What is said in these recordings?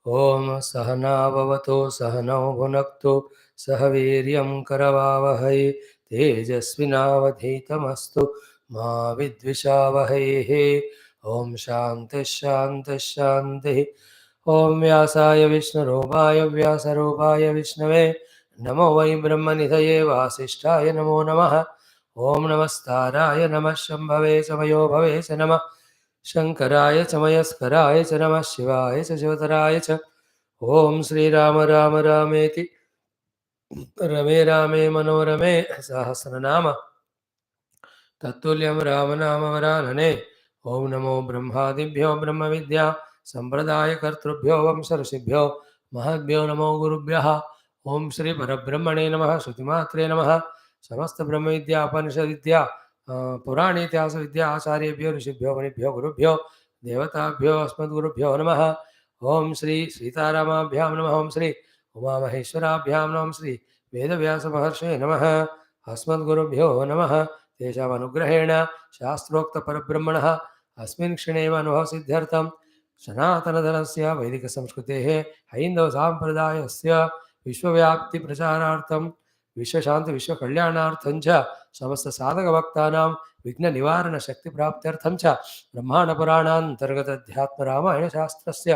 ॐ सहना भवतु सहनौ भुनक्तु सह वीर्यं करवावहै तेजस्विनावधीतमस्तु मा विद्विषावहैः। ॐ शान्तिः शान्तिः शान्तिः। ॐ व्यासाय विष्णुरूपाय व्यासरूपाय विष्णवे नमो वै ब्रह्मनिधये वासिष्ठाय नमो नमः। ॐ नमस्ताराय नमः शम्भवे समयो भवे च नमः शङ्कराय च मयस्कराय च नमः शिवाय च शिवतराय च। ॐ श्रीराम राम रामेति रमे रामे मनोरमे सहस्रनाम तत्तुल्यं रामनामवरानने। ॐ नमो ब्रह्मादिभ्यो ब्रह्मविद्या सम्प्रदायकर्तृभ्यो वंशऋषिभ्यो महद्भ्यो नमो गुरुभ्यः। ॐ श्री परब्रह्मणे नमः। श्रुतिमात्रे नमः। समस्त ब्रह्मविद्या उपनिषद्विद्या पुराणेतिहासविद्या आचार्येभ्यो ऋषिभ्यो मुनिभ्यो गुरुभ्यो देवताभ्यो अस्मद्गुरुभ्यो नमः। ओं श्री सीतारामाभ्यां नमः। ओं श्री उमामहेश्वराभ्यां नमः। श्री वेदव्यासमहर्षये नमः। अस्मद्गुरुभ्यो नमः। तेषामनुग्रहेण शास्त्रोक्तपरब्रह्मणः अस्मिन् क्षणेव अनुभवसिद्ध्यर्थं सनातनधर्मस्य वैदिकसंस्कृतेः हैन्दवसाम्प्रदायस्य विश्वव्याप्तिप्रचारार्थं विश्वशान्ति विश्वकल्याणार्थं च समस्तसाधकभक्तानां विघ्ननिवारणशक्तिप्राप्त्यर्थं च ब्रह्माण्डपुराणान्तर्गतध्यात्मरामायणशास्त्रस्य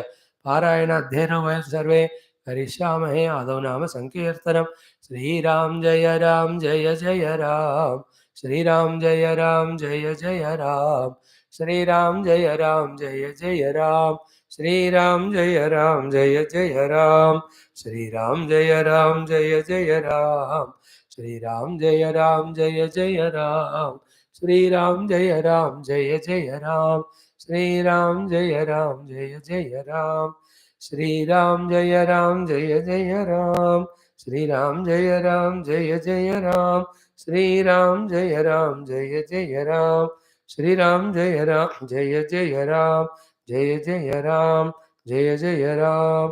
पारायणाध्ययनं वयं सर्वे करिष्यामहे। आदौ नाम संकीर्तनं। श्रीराम जय राम जय जय राम श्रीराम जय राम जय जय राम श्रीराम जय राम जय जय राम श्रीराम जय राम जय जय राम श्रीराम जय राम जय जय राम श्रीराम जय राम जय जय राम श्रीराम जय राम जय जय राम श्रीराम जय राम जय जय राम श्रीराम जय राम जय जय राम श्रीराम जय राम जय जय राम श्रीराम जय राम जय जय राम श्रीराम जय राम जय जय राम जय जय राम जय जय राम।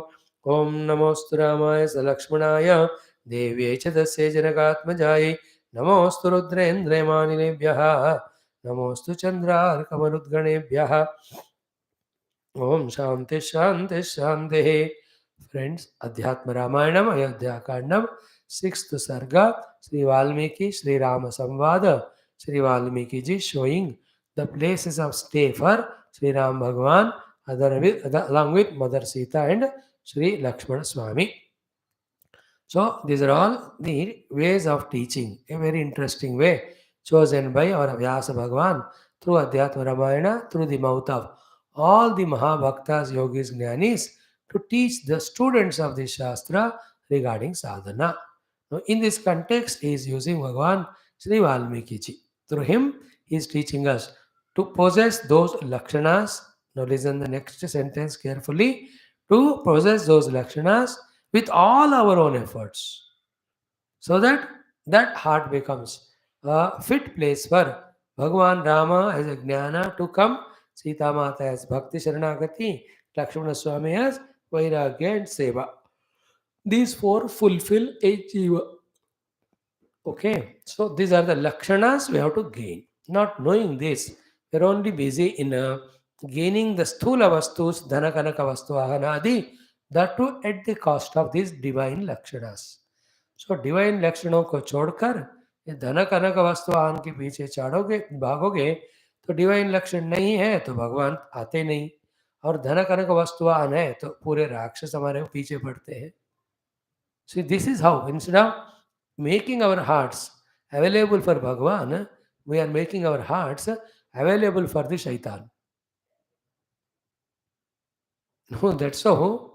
ओम नमोस्तु रामाय सलक्ष्मणाय देव्यै च तस्यै जनकात्मजायै नमोस्तु रुद्रेन्द्रयमानिनेभ्यः नमोस्तु चन्द्रार्कमरुद्गणेभ्यः। ओम शांति शांति शांति। फ्रेंड्स, अध्यात्म रामायणम अयोध्या कांडम 6th सर्गा श्री वाल्मीकि श्री राम संवाद। Shri Valmiki ji showing the places of stay for Sri Ram Bhagwan along with Mother Sita and Sri Lakshmana Swami. So these are all the ways of teaching, a very interesting way chosen by our Vyasa Bhagwan through Adhyatma Ramayana, through the mouth of all the Mahabhaktas, Yogis, Jnanis, to teach the students of the Shastra regarding sadhana. Now, in this context, he is using Bhagwan Sri Valmiki ji. Through him, he is teaching us to possess those lakshanas. Now, listen the next sentence carefully. To possess those lakshanas with all our own efforts, so that that heart becomes a fit place for Bhagwan Rama as a jnana to come, Sita Mata as Bhakti Sharanagati, Lakshmana Swami as Vairagya and Seva. These four fulfill a jiva. Okay, so these are the lakshanas we have to gain. Not knowing this, we are only busy in gaining the sthula vastus, dhanakanaka vastu ahanadi, that too at the cost of these divine lakshanas. So divine लक्षणों को छोड़कर ये धन कनक वस्तु आन के पीछे चाड़ोगे भागोगे तो डिवाइन लक्षण नहीं है तो भगवान आते नहीं, और धन कनक वस्तु आन है तो पूरे राक्षस हमारे पीछे पड़ते हैं. See, this is how instead of making our hearts available for Bhagwan, we are making our hearts available for the shaitan. No, that's so.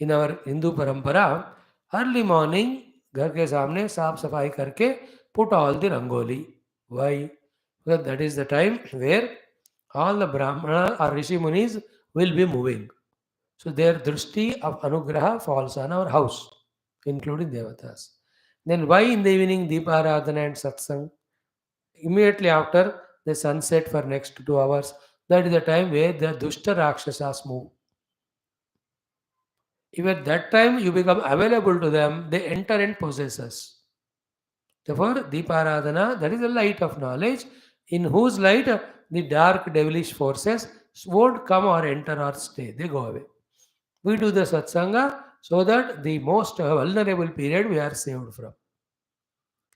In our Hindu parampara, early morning, घर के सामने साफ सफाई करके put all the rangoli. Why? Because that is the time where all the Brahmana or Rishi Munis will be moving. So their drishti of anugraha falls on our house, including devatas. Then why in the evening Deeparadhana and Satsang? Immediately after the sunset for next 2 hours, that is the time where the Dushta Rakshasas move. If at that time you become available to them, they enter and possess us. Therefore, Deeparadhana, that is the light of knowledge, in whose light the dark devilish forces won't come or enter or stay. They go away. We do the satsanga so that the most vulnerable period we are saved from.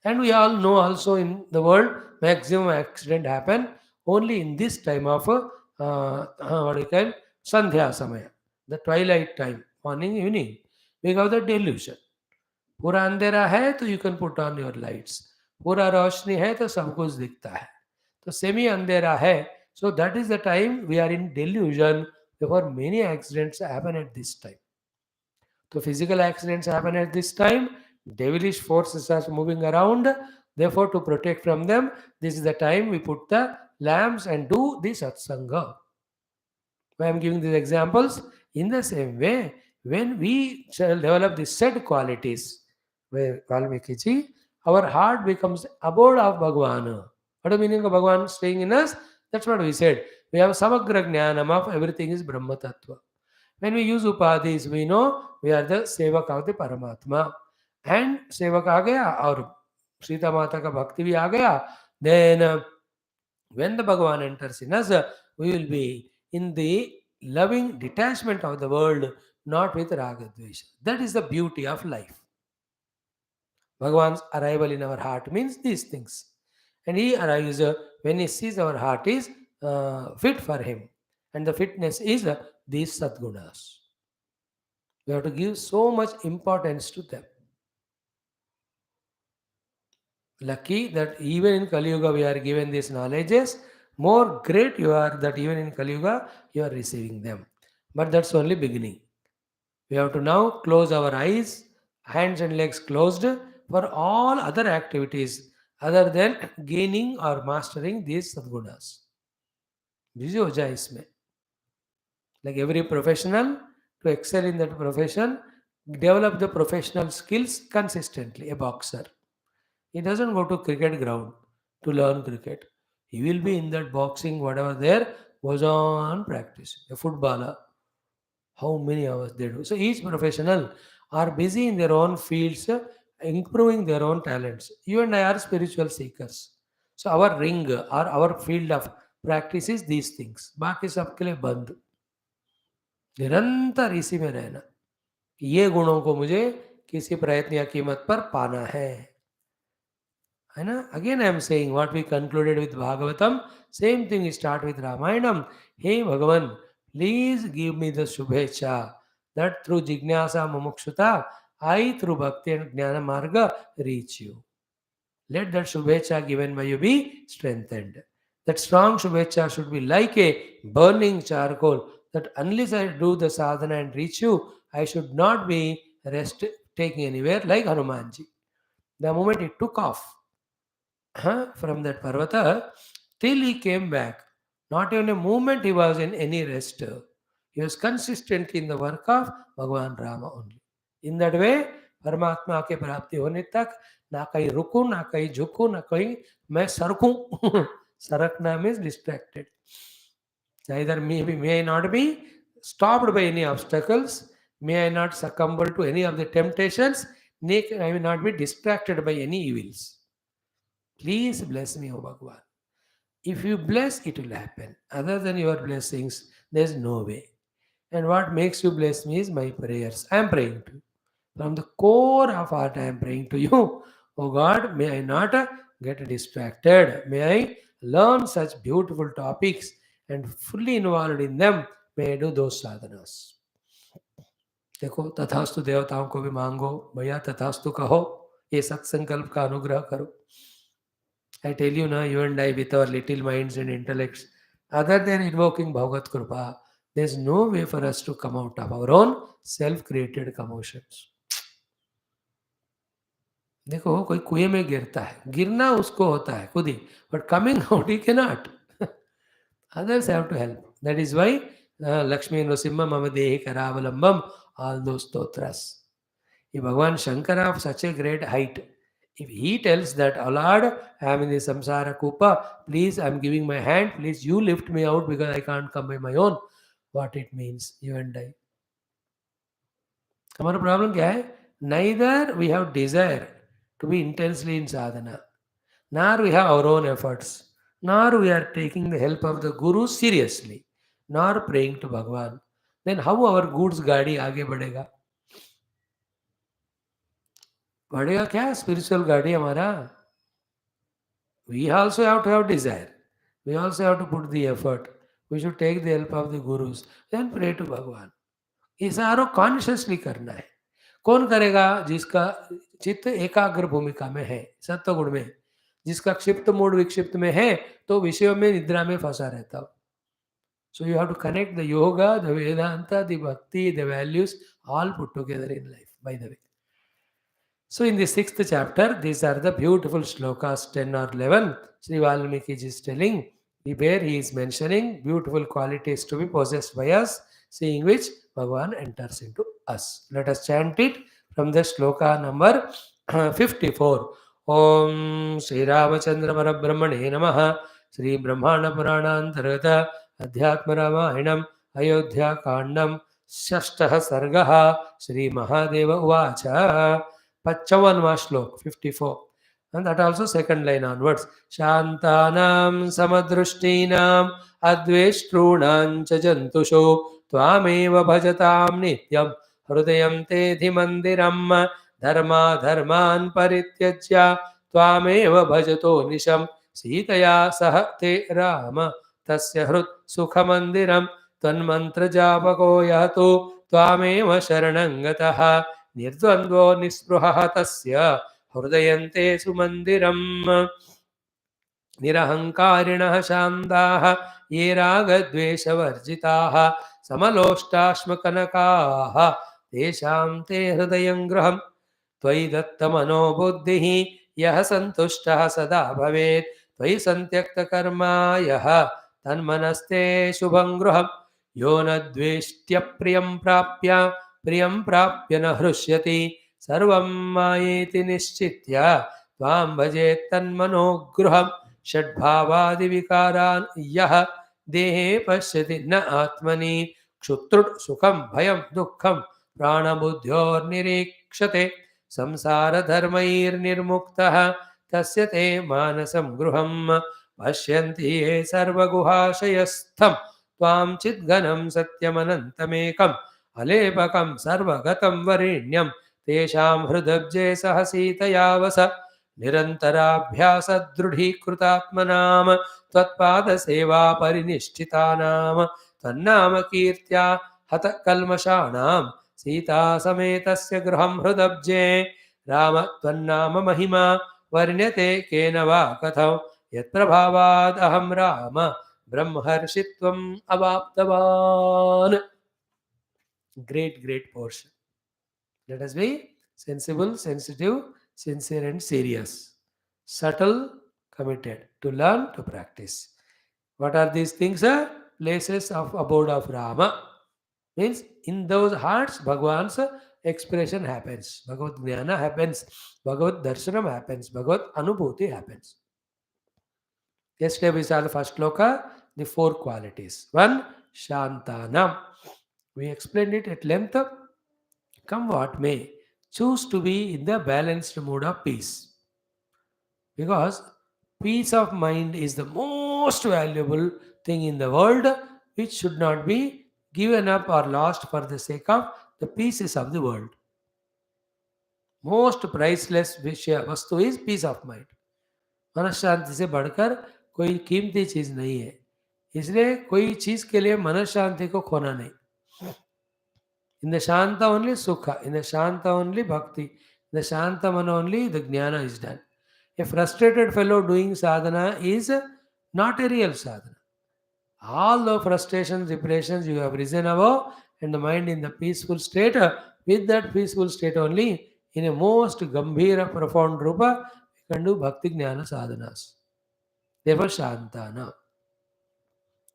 And we all know also in the world, maximum accident happen only in this time of what do you call Sandhya Samaya, the twilight time, morning, evening. Because of the delusion. पूरा अंधेरा है तो you can put on your lights. पूरा रोशनी है तो सब कुछ दिखता है. तो semi अंधेरा है. So that is the time we are in delusion. Therefore, many accidents happen at this time. So physical accidents happen at this time. Devilish forces are moving around. Therefore, to protect from them, this is the time we put the lamps and do the satsanga. Why I am giving these examples? In the same way, when we shall develop the said qualities, where Valmiki ji, our heart becomes abode of Bhagavan. What is the meaning of Bhagavan staying in us? That's what we said. We have samagra jnanam of everything is Brahma Tattva. When we use upadhis, we know we are the sevak of the Paramatma. And sevak आ गया और सीता माता का भक्ति भी आ गया. Then when the Bhagavan enters in us, we will be in the loving detachment of the world, not with raga dvesha. That is the beauty of life. Bhagavan's arrival in our heart means these things. And he arrives when he sees our heart is fit for him. And the fitness is these sadgunas. We have to give so much importance to them. Lucky that even in Kali Yuga we are given these knowledges. More great you are that even in Kali Yuga you are receiving them. But that's only beginning. We have to now close our eyes, hands and legs closed for all other activities other than gaining or mastering these sadgunas. Busy ho jaye isme. Like every professional, to excel in that profession, develop the professional skills consistently. A boxer, he doesn't go to cricket ground to learn cricket. He will be in that boxing, whatever there, goes on practicing. A footballer, how many hours they do. So each professional are busy in their own fields, improving their own talents. You and I are spiritual seekers. So our ring or our field of practice is these things. बाकी सबके लिए बंद. निरंतर इसी में रहना. ये गुणों को मुझे किसी प्रयत्न या कीमत पर पाना है. है ना? Again I am saying what we concluded with Bhagavatam, same thing we start with Ramayanam. Hey Bhagavan, please give me the Shubhecha that through Jignasa Mumukshata, I through Bhakti and Jnana Marga reach you. Let that Shubhecha given by you be strengthened. That strong Shubhecha should be like a burning charcoal, that unless I do the sadhana and reach you, I should not be rest taking anywhere like Hanumanji. The moment he took off from that Parvata till he came back, not even a moment he was in any rest. He was consistently in the work of Bhagavan Rama only. In that way, परमात्मा के प्राप्ति होने तक ना कहीं रुकूं, ना कहीं झुकूं, ना कहीं मैं सरकूं. सरकना means distracted. Neither may I not be stopped by any obstacles, may I not succumb to any of the temptations, I will not be distracted by any evils. Please bless me, O Bhagavan. If you bless, it will happen. Other than your blessings, there is no way. And what makes you bless me is my prayers. I am praying to you. From the core of heart, I am praying to you. Oh God, may I not get distracted. May I learn such beautiful topics and fully involved in them. May I do those sadhanas. देखो तथास्तु देवताओं को भी मांगो भैया तथास्तु कहो ये सत्संकल्प का अनुग्रह करो. I tell you now, you and I with our little minds and intellects, other than invoking Bhagavat Kripa, there is no way for us to come out of our own self-created commotions. देखो कोई कुएं में गिरता है, गिरना उसको होता है खुद ही, but coming out he cannot. Others have to help. That is why Lakshmi Nrsimha Mama Dehi Karavalambam, all those stotras. If Bhagavan Shankara of such a great height, if he tells that, oh Lord, I am in the samsara kupa, please, I am giving my hand, please you lift me out because I can't come by my own. What it means, you and I. हमारा problem क्या है? Neither we have desire to be intensely in sadhana, nor we have our own efforts, nor we are taking the help of the Guru seriously, nor praying to Bhagavan. then how our goods गाड़ी आगे बढ़ेगा? बढ़ेगा क्या spiritual गाड़ी हमारा? We also have to have desire. We also have to put the effort. We should take the help of the gurus. Then pray to भगवान. ये सारो कॉन्शियसली करना है. कौन करेगा? जिसका चित्त एकाग्र भूमिका में है, सत्व गुण में. जिसका क्षिप्त मूड विक्षिप्त में है तो विषयों में निद्रा में फंसा रहता हो. So you have to connect the yoga, the Vedanta, the bhakti, the values, all put together in life, by the way. So in the 6th chapter, these are the beautiful shlokas 10 or 11. Sri Valmiki is telling where he is mentioning beautiful qualities to be possessed by us, seeing which Bhagavan enters into us. Let us chant it from the shloka number 54. Om Sri Ramachandra Parabrahmane Namaha. Sri Brahmaanda Puranam Adhyatma Ramayanam Ayodhya Kandam Shashtah Sargaha Sri Mahadeva Uvacha. 55वां श्लोक 54 and that also second line onwards. Shantanam samadrushtinam adveshtrunam cha jantusho tvameva bhajatam nityam hrudayam te dhimandiram dharma dharman parityajya tvameva bhajato nisham sitaya sah te rama tasya hrut sukhamandiram tvanmantra japako yato tvameva sharanam gatah निर्द्वन्द्वो निस्पृहः तस्य हृदयन्ते सुमन्दिरम् निरहङ्कारिणः शान्ताः ये रागद्वेषवर्जिताः समलोष्टाश्मकनकाः तेषां ते हृदयं गृहम् त्वयि दत्तमनो बुद्धिः यः सन्तुष्टः सदा भवेत् त्वयि सन्त्यक्तकर्मा यः तन्मनस्ते शुभं गृहम् यो न द्वेष्ट्यप्रियं प्राप्य प्रियं प्राप्य न हृष्यति सर्वं मायेति निश्चित्य त्वां भजेत् तन्मनोगृहम् षड्भावादिविकारान् यः देहे पश्यति न आत्मनि क्षुत्रुट् सुखं भयं दुःखं प्राणबुद्ध्योर्निरीक्षते संसारधर्मैर्निर्मुक्तः तस्य ते मानसं गृहम् पश्यन्ति ये सर्वगुहाशयस्थं त्वां चिद्घनं सत्यमनन्तमेकम् अलेपकं सर्वगतं वरेण्यं तेषां हृदब्जे सह सीतयावस निरन्तराभ्यासदृढीकृतात्मनां त्वत्पादसेवा परिनिष्ठितानां तन्नामकीर्त्या हतकल्मषाणां सीतासमेतस्य गृहं हृदब्जे राम त्वन्नाम महिमा वर्ण्यते केन वा कथं यत्प्रभावाद् अहं Ram ब्रह्मर्षित्वम् अवाप्तवान्. Great portion. Let us be sensible, sensitive, sincere and serious, subtle, committed to learn, to practice. What are these things? Places of abode of Rama. Means in those hearts Bhagavan's expression happens, Bhagavad Jnana happens, Bhagavad Darshanam happens, Bhagavad Anubhuti happens. Yesterday we saw the first shloka, the 4 qualities. 1. Shantanam. We explained it at length. Come what may, choose to be in the balanced mood of peace. Because peace of mind is the most valuable thing in the world, which should not be given up or lost for the sake of the pieces of the world. Most priceless वस्तु is peace of mind. मनःशांति से बढ़कर कोई कीमती चीज नहीं है. इसलिए कोई चीज के लिए मनःशांति को खोना नहीं. In the Shanta only Sukha, in the Shanta only Bhakti, in the Shanta man only the Jnana is done. A frustrated fellow doing sadhana is not a real sadhana. All the frustrations, depressions you have risen above and the mind in the peaceful state, with that peaceful state only, in a most Gambhira, profound Rupa, we can do Bhakti Jnana sadhanas. Therefore Shantana.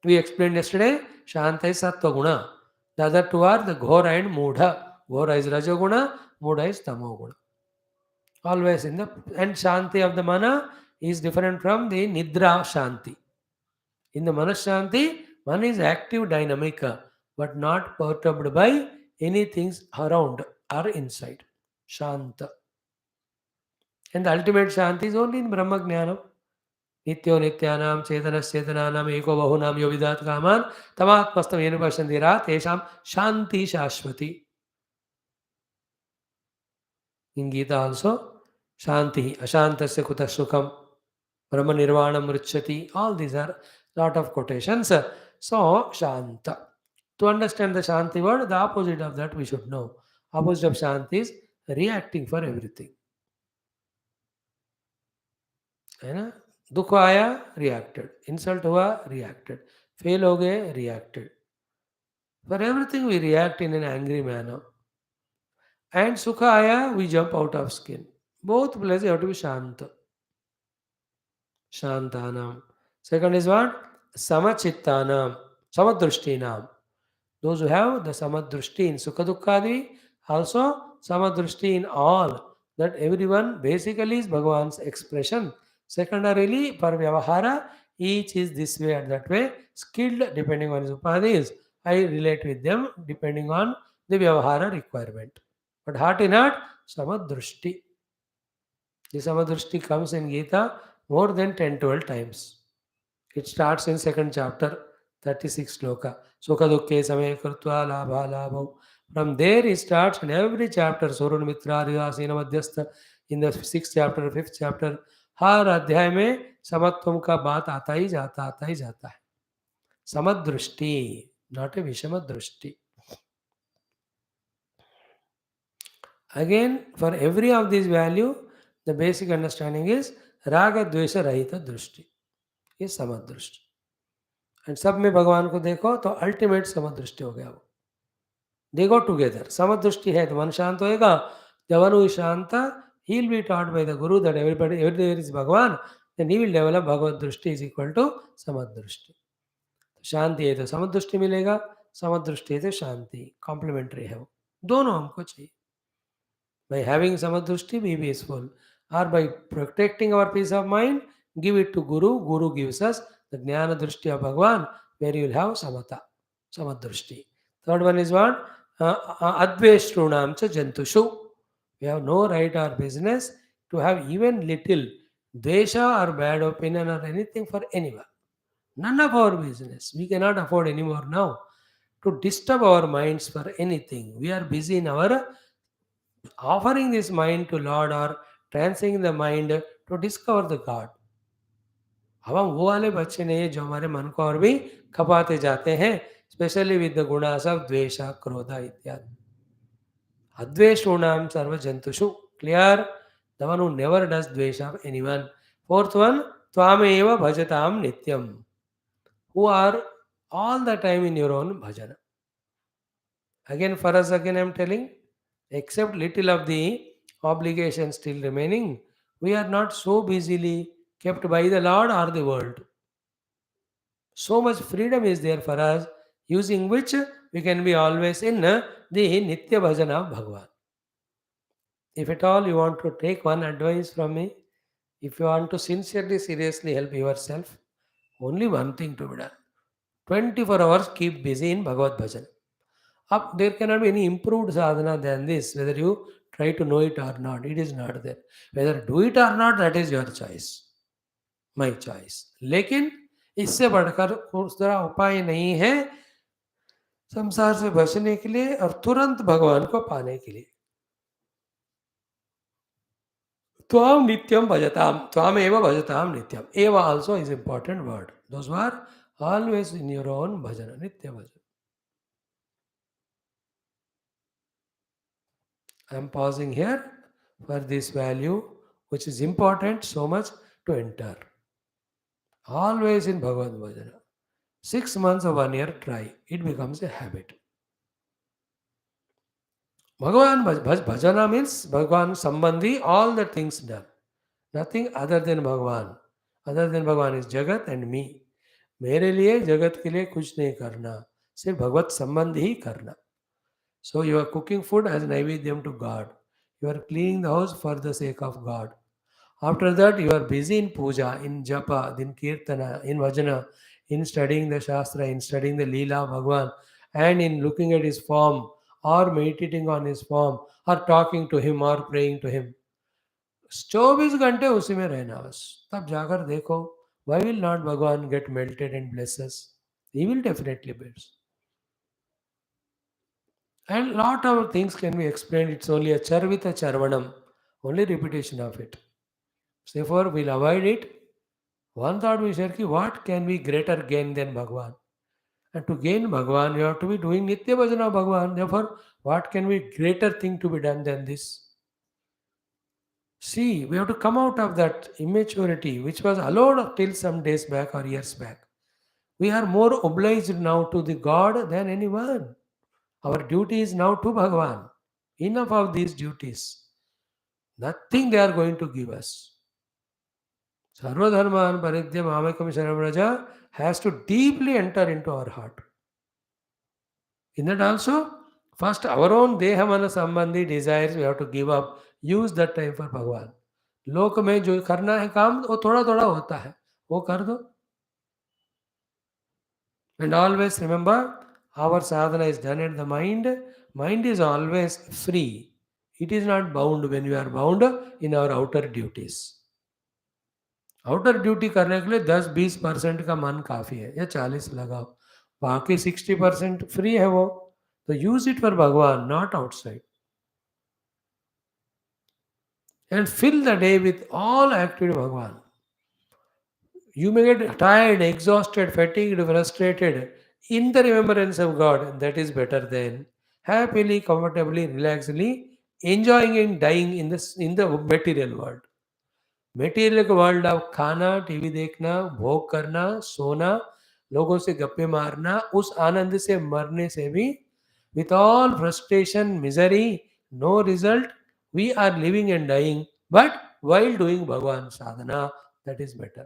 We explained yesterday, Shanta is Sattva Guna. The other 2 are the Ghora and Mudha. Ghora is Rajoguna, Mudha is Tamoguna. Always in the, and Shanti of the Mana is different from the Nidra Shanti. In the Manashanti, one is active, dynamic, but not perturbed by anything around or inside. Shanta. And the ultimate Shanti is only in Brahma Jnana. नित्यो नित्यानां चेतनश्चेतनानाम् एको बहुनां यो विदात् कामान् तमात्मस्तं येन पश्यन्ति रा तेषां शान्ति शाश्वती. In Gita also, Shanti, Ashantasya Kuta Sukham, Brahma Nirvanam Ruchyati, all these are lot of quotations. So, Shanta. To understand the Shanti word, the opposite of that we should know. Opposite of Shanti is reacting for everything. है ना? दुख आया reacted, insult हुआ reacted, fail हो गए reacted. For everything we react in an angry manner. And sukha आया we jump out of skin. Both places you have to be shanta. Shantanam. Second is what? Samachittanam. Samadrushtinam. Those who have the samadrushti in sukha dukkadi, also samadrushti in all. That everyone basically is Bhagavan's expression. Secondarily, for vyavahara, each is this way and that way. Skilled depending on his upadhis. I relate with them depending on the vyavahara requirement. But heart in heart, samadrushti. The samadrushti comes in Gita more than 10-12 times. It starts in second chapter, 36 sloka. Sukha dukkhe same krutva labha labho. From there it starts in every chapter. Surun mitra adhyasena madhyastha. In the 6th chapter, 5th chapter, हर अध्याय में समत्वम का बात आता ही जाता है. समदृष्टि, not a विषम दृष्टि. Again, for every of these value, the basic understanding is राग द्वेष रहित दृष्टि, ये समदृष्टि. एंड सब में भगवान को देखो तो अल्टीमेट समदृष्टि हो गया वो. दे गो टुगेदर. समदृष्टि है तो मन शांत होएगा. The one who is shanta, he will be taught by the guru that everywhere is Bhagavan, then he will develop Bhagavad Drishti is equal to Samadrishti. शांति है तो समदृष्टि मिलेगा, समदृष्टि है तो शांति. कॉम्प्लीमेंट्री है वो, दोनों हमको चाहिए. By having samadrushti, be peaceful. Or by protecting our peace of mind, give it to Guru. Guru gives us the jnana drushti of Bhagavan, where you will have samata, samadrushti. Third one is what? Adveshtrunam cha jantushu. We have no right or business to have even little dvesha or bad opinion or anything for anyone. None of our business. We cannot afford anymore now to disturb our minds for anything. We are busy in our offering this mind to Lord or transcending the mind to discover the God. अब हम वो वाले बच्चे नहीं है जो हमारे मन को और भी खपाते जाते हैं, specially with the gunas of dvesha krodha इत्यादि. अद्वेषूणाम सर्व जंतुषु. Clear? The one who never does dvesha of anyone. Fourth one, त्वामेव भजताम नित्यम. Who are all the time in your own bhajana. Again, for us, again I am telling, except little of the obligation still remaining, we are not so busily kept by the Lord or the world. So much freedom is there for us, using which we can be always in the Nitya Bhajana of Bhagavan. If at all you want to take one advice from me, if you want to sincerely, seriously help yourself, only one thing to be done. 24 hours keep busy in Bhagavad Bhajan. Up, there cannot be any improved sadhana than this, whether you try to know it or not. It is not there. Whether do it or not, that is your choice. My choice. लेकिन इससे बढ़कर दूसरा उपाय नहीं है संसार से बचने के लिए और तुरंत भगवान को पाने के लिए. त्वाम नित्यम भजताम, त्वामेव भजताम नित्यम. Eva also is important word. Those who are always in your own bhajana, nitya bhajana. I am pausing here for this value, which is important so much to enter. Always in Bhagavad Bhajana. 6 months or 1 year, try. It becomes a habit. Bhagavan Bhajana means Bhagavan Sambandhi, all the things done. Nothing other than Bhagavan. Other than Bhagavan is Jagat and me. मेरे लिए जगत के लिए कुछ नहीं करना, सिर्फ भगवत संबंध ही करना. So you are cooking food as naivedyam to God. You are cleaning the house for the sake of God. After that, you are busy in puja, in japa, in kirtana, in vajana, in studying the shastra, in studying the leela of Bhagavan, and in looking at his form, or meditating on his form, or talking to him, or praying to him. 24 घंटे उसी में रहना बस. तब जाकर देखो Why will not Bhagavan get melted and bless us? He will definitely bless. And lot of things can be explained. It's only a charvita charvanam, only repetition of it. Therefore, we'll avoid it. One thought we share ki what can be greater gain than Bhagavan? And to gain Bhagavan, you have to be doing Nitya Bhajana of Bhagavan. Therefore, what can be greater thing to be done than this? See, we have to come out of that immaturity which was allowed till some days back or years back. We are more obliged now to the God than anyone. Our duty is now to Bhagavan. Enough of these duties. Nothing they are going to give us. Sarvadharman Paridya Mamakam Sharamraja has to deeply enter into our heart. In that also, first our own Dehamana Sambandhi desires we have to give up. Use that time for Bhagavan. लोक में जो करना है काम वो थोड़ा थोड़ा होता है वो कर दो. And always remember, our sadhana is done at the mind. Mind is always free. It is not bound when we are bound in our outer duties. Outer duty करने के लिए 10-20% का मन काफ़ी है या 40 लगाओ, बाकी 60% फ्री है वो, तो use it for Bhagavan, not outside. And fill the day with all activity Bhagavan. You may get tired, exhausted, fatigued, frustrated. In the remembrance of God, that is better than happily, comfortably, relaxedly enjoying and dying in the material world. Material के world of खाना, TV देखना, भोग करना, सोना, लोगों से गप्पे मारना, उस आनंद से मरने से भी with all frustration, misery, no result, we are living and dying, but while doing Bhagavan sadhana, that is better.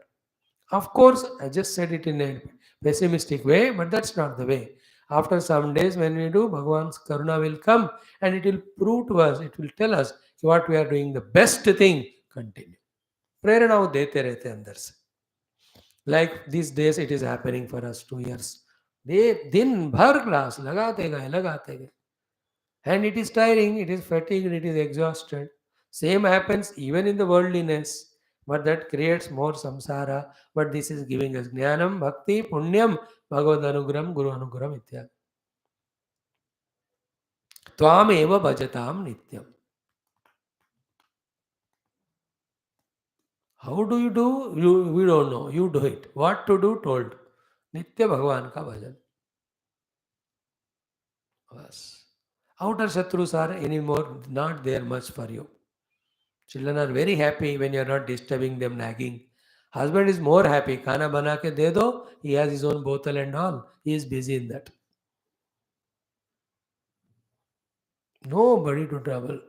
Of course, I just said it in a pessimistic way, but that's not the way. After some days, when we do, Bhagavan's karuna will come and it will prove to us, it will tell us what we are doing the best thing. Continue. प्रेरणा वो देते रहते अंदर से. Like this days it is happening for us 2 years. दे दिन भर class लगाते गए, and it is tiring, it is fatigued, it is exhausted. Same happens even in the worldliness, but that creates more samsara. But this is giving us jnanam, bhakti, punyam, bhagavad anugram, guru anugram ityadi. Tvam eva bhajatam nityam. How do? We don't know. You do it. What to do? Told. नित्य भगवान का भजन. बस. Outer shatrus are anymore not there much for you. Children are very happy when you are not disturbing them, nagging. Husband is more happy. खाना बना के दे दो. He has his own bottle and all. He is busy in that. Nobody to trouble.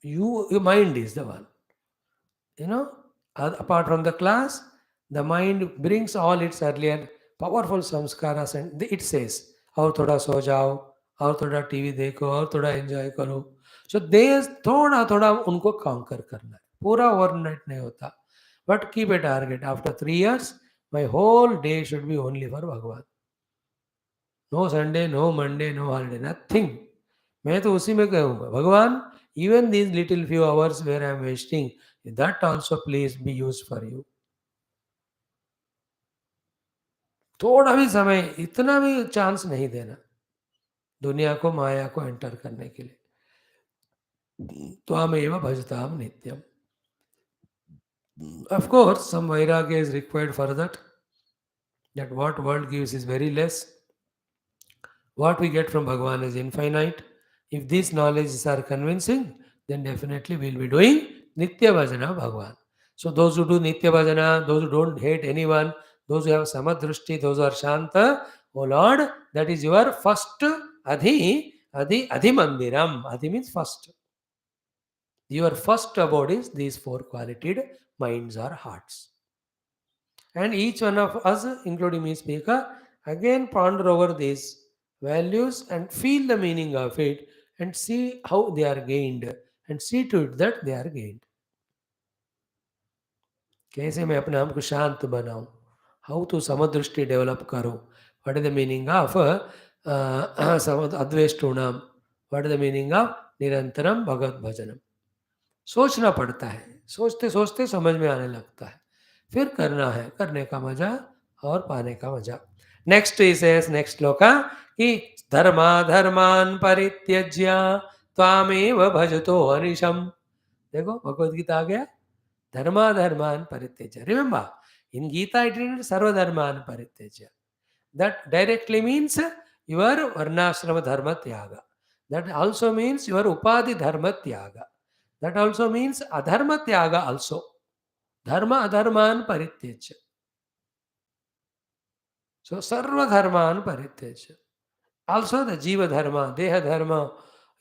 Your mind is the one. Apart from the class, the mind brings all its earlier powerful samskaras and it says, और थोड़ा सो जाओ, और थोड़ा TV देखो, और थोड़ा enjoy करो. सो दे थोड़ा थोड़ा उनको कांकर करना है. पूरा ओवरनाइट नहीं होता. But keep a target. After 3 years, my whole day should be only for Bhagavan. No Sunday, no Monday, no holiday, nothing. मैं तो उसी में कहूँगा भगवान, even these little few hours where I am wasting, that also please be used for you. थोड़ा भी समय, इतना भी चांस नहीं देना दुनिया को, माया को एंटर करने के लिए. त्वामेव भजताम नित्यम. Of course, some vairagya is required for that. That what world gives is very less. What we get from Bhagavan is infinite. If these knowledges are convincing, then definitely we will be doing Nitya Bhajana of Bhagavan. So those who do Nitya Bhajana, those who don't hate anyone, those who have Samadrushti, those who are Shanta, oh Lord, that is your first Adhi Mandiram. Adhi means first. Your first abode is these 4 qualified minds or hearts. And each one of us, including me speaker, again ponder over these values and feel the meaning of it and see how they are gained and see to it that they are gained. कैसे मैं अपने आप को शांत बनाऊं, how to समदृष्टि develop करो, what is the meaning of अद्वेष्टूणाम, what is the meaning of निरंतरम भगवत भजनम. सोचना पड़ता है, सोचते सोचते समझ में आने लगता है. फिर करना है, करने का मजा और पाने का मजा. नेक्स्ट इज नेक्स्ट श्लोका कि धर्माधर्मान् परित्यज्य त्वामेव भजतो अनिशम. देखो भगवद गीता आ गया. धर्माधर्मान् परित्यज्य. Remember, in Gita it is sarvadharman परित्यज्य. That directly means your varnashrama dharma tyaga. That also means your upadhi dharma tyaga. That also means adharma tyaga also. Dharma adharman परित्यज्य. So sarva dharman परित्यज्य. Also the jiva dharma, deha dharma,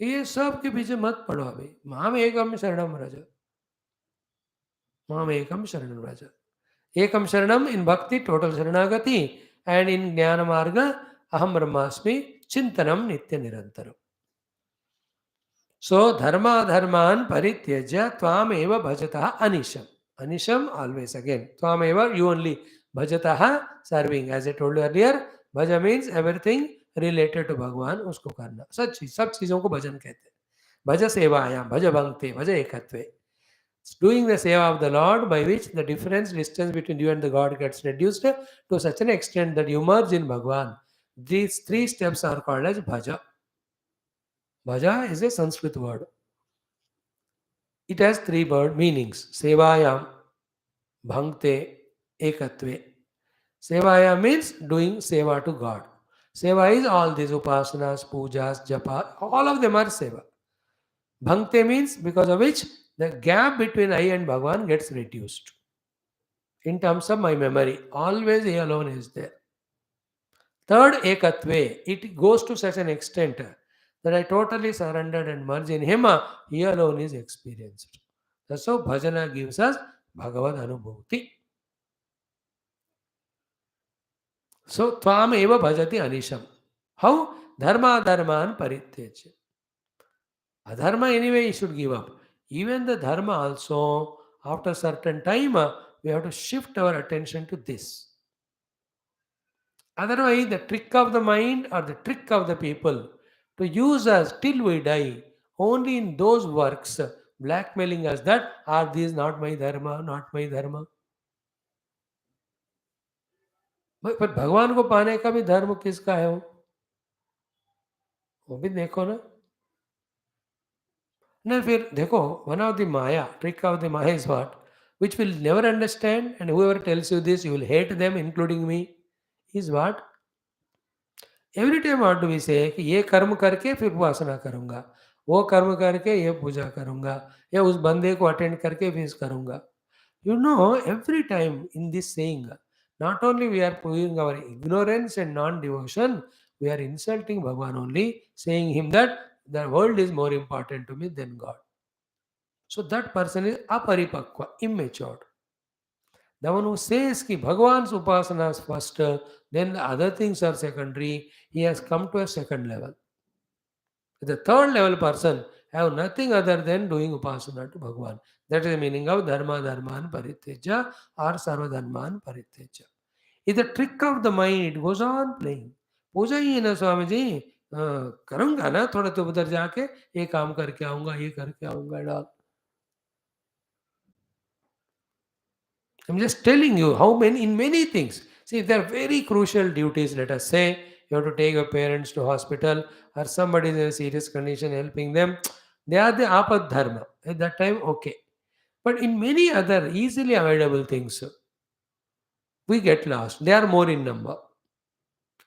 ये सब के पीछे मत पड़ो अभी. माम एकम शरणम रज. माम एकम शरणम रज. Ekam Sharanam in Bhakti, total Sharanagati, and in Jnana Marga, Aham Brahmasmi, Chintanam Nitya Nirantaram. So, Dharma Dharman Parityajya Tvam Eva Bhajataha Anisham. Anisham always again. Tvam Eva, you only. Bhajataha, serving. As I told you earlier, Bhaja means everything related to Bhagwan, usko karna. सब चीजों को भजन कहते हैं. भज सेवायाम, भज भक्ति, भज एकत्वे. Doing the seva of the Lord, by which the distance between you and the God gets reduced to such an extent that you merge in Bhagwan. These three steps are called as bhaja. Bhaja is a Sanskrit word. It has three word meanings. Sevayam, bhakte, ekatve. Sevayam means doing seva to God. Seva is all these upasanas, pujas, japa, all of them are seva. Bhakte means because of which the gap between I and Bhagwan gets reduced. In terms of my memory, always He alone is there. Third, ekatve, it goes to such an extent that I totally surrendered and merged in Him, He alone is experienced. That's how bhajana gives us Bhagavad Anubhuti. So, tvam eva bhajati anisham. How? Dharma dharman parityajya. Adharma anyway you should give up. Even the dharma also, after certain time, we have to shift our attention to this. Otherwise, the trick of the mind or the trick of the people to use us till we die only in those works, blackmailing us that are these not my dharma, not my dharma. पर भगवान को पाने का भी धर्म किसका है वो भी देखो ना. ना फिर देखो, one of the Maya, trick of the Maya is what? Which will never understand, and whoever tells you this, you will hate them, including me, is what? Every time what do we say कि ये कर्म करके फिर उपासना करूंगा, वो कर्म करके ये पूजा करूंगा, या उस बंदे को अटेंड करके फिर करूंगा. You know, every time in this saying, not only we are proving our ignorance and non-devotion, we are insulting Bhagavan only, saying him that the world is more important to me than God. So that person is aparipakva, immature. The one who says ki Bhagavan's upasana is first, then the other things are secondary, he has come to a second level. The third level person have nothing other than doing upasana to Bhagavan. That is the meaning of dharma dharman parityaja or sarva dharman parityaja. It's a trick of the mind, it goes on playing. पूजा ही है ना स्वामी जी, करूंगा ना थोड़ा तो उधर जाके ये काम करके आऊंगा, ये करके आऊंगा and all. I'm just telling you how many, in many things. See, there are very crucial duties. Let us say you have to take your parents to hospital or somebody is in a serious condition, helping them. They are the apad dharma. At that time, okay. But in many other easily avoidable things, we get lost. They are more in number.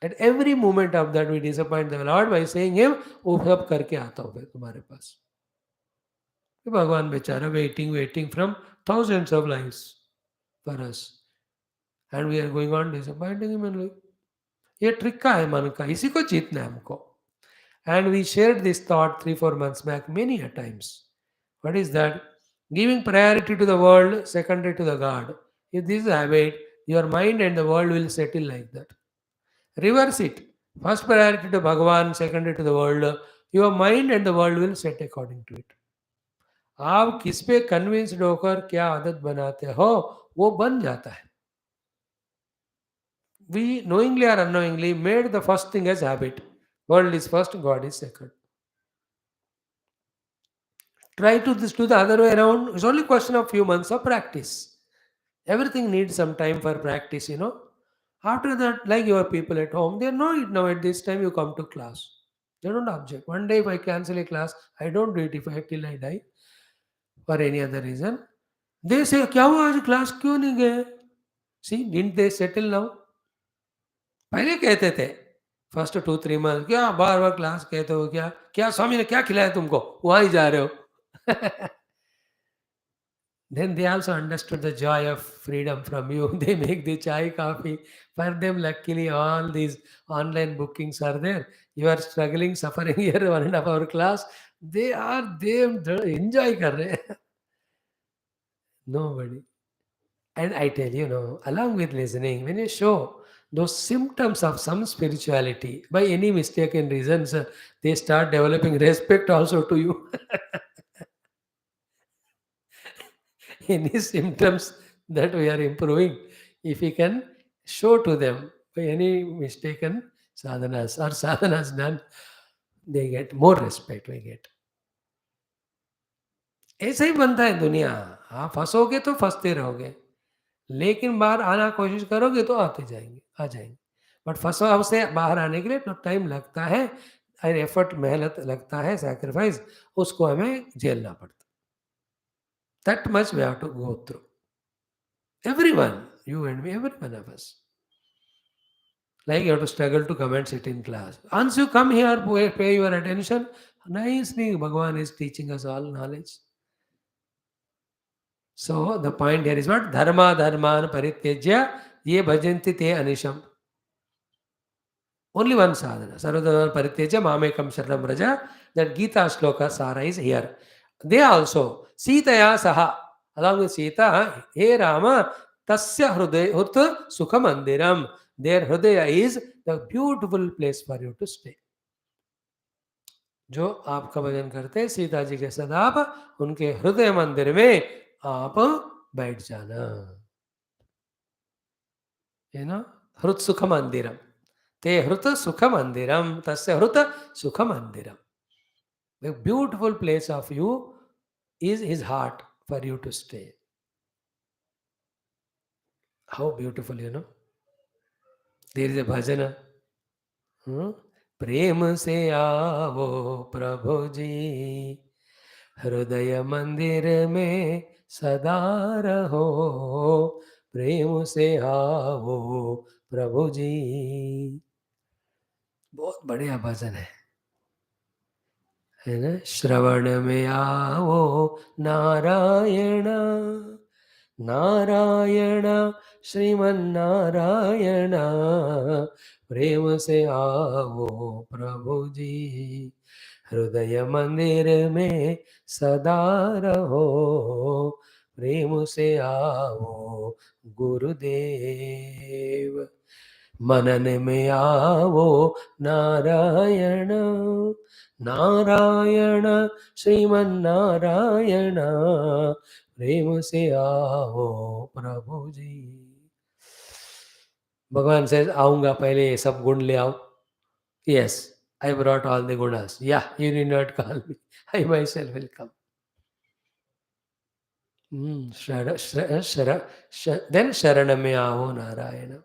At every moment of that, we disappoint the Lord by saying him, "Oh, sab karke aata hu tumhare paas." Bhagwan bechara waiting from thousands of lives for us. And we are going on disappointing him only. ये trick का है मन का, इसी को जीतना है हमको. And we shared this thought 3-4 months back many a times. What is that? Giving priority to the world, secondary to the God. If this is a habit, your mind and the world will settle like that. Reverse it. First priority to Bhagavan, secondary to the world. Your mind and the world will set according to it. आप किस पे convinced होकर क्या आदत बनाते हो वो बन जाता है. We knowingly or unknowingly made the first thing as habit. World is first, God is second. Try to do the other way around. It's only question of few months of practice. Everything needs some time for practice, you know. After that, like your people at home, they know it now. At this time, you come to class. They don't object. One day, if I cancel a class, I don't do it if I till I die for any other reason. They say, क्या हुआ आज class क्यों नहीं गए? See, didn't they settle now? पहले कहते थे first 2-3 month क्या बार बार क्लास कहते हो क्या क्या स्वामी ने क्या खिलाया तुमको वहां ही जा रहे हो then they also understood the joy of freedom from you. They make the chai coffee for them. Luckily all these online bookings are there. You are struggling suffering here 1.5 hour class, they enjoy kar rahe hain. Nobody. And I tell you, know, along with listening, when you show those symptoms of some spirituality by any mistaken reasons, they start developing respect also to you. Any symptoms that we are improving, if we can show to them by any mistaken sadhanas or sadhanas done, they get more respect. We get. ऐसा ही बनता है दुनिया. आप फंसोगे तो फंसते रहोगे, लेकिन बाहर आना कोशिश करोगे तो आते जाएंगे, आ जाएंगे. बट फंसाव से बाहर आने के लिए तो टाइम लगता है और एफर्ट मेहनत लगता है, सैक्रिफाइस, उसको हमें झेलना पड़ता. That much we have to go through. Everyone, you and me, every one of us. Like you have to struggle to come and sit in class. Once you come here, pay your attention, nicely Bhagavan is teaching us all knowledge. So the point here is what? Dharma dharman parityajya ye bhajanti te anisham. Only one sadhana. Sarvadharman parityajya mamekam sharanam vraja. That Gita shloka Sara is here. They also, Sitaya saha, along with Sita, Hey Rama, tasya hruta sukha mandiram. Their hridaya is the beautiful place for you to stay. जो आपका भजन करते हैं सीता जी के साथ आप उनके हृदय मंदिर में आप बैठ जाना. यू नो, हृत सुख मंदिरम, ते हृत सुख मंदिरम, तस्य हृत सुख मंदिरम. The beautiful place of you is his heart for you to stay. How beautiful, you know. There is a bhajana. प्रेम से आवो प्रभु जी, हृदय मंदिर में सदा रहो. प्रेम से आवो प्रभु जी. बहुत बढ़िया भजन है ना. श्रवण में आवो नारायण, नारायण श्रीमन्नारायण. प्रेम से आवो प्रभु जी, हृदय मंदिर में सदा रहो. प्रेम से आवो गुरुदेव, मनन में आवो नारायण, नारायण श्रीमन्नारायण. प्रेम से आओ प्रभु जी. भगवान से आऊंगा पहले ये सब गुण ले आओ. Yes, I brought all the gunas. Yeah, you need not call me. I myself will come. Then शरण में आओ नारायण.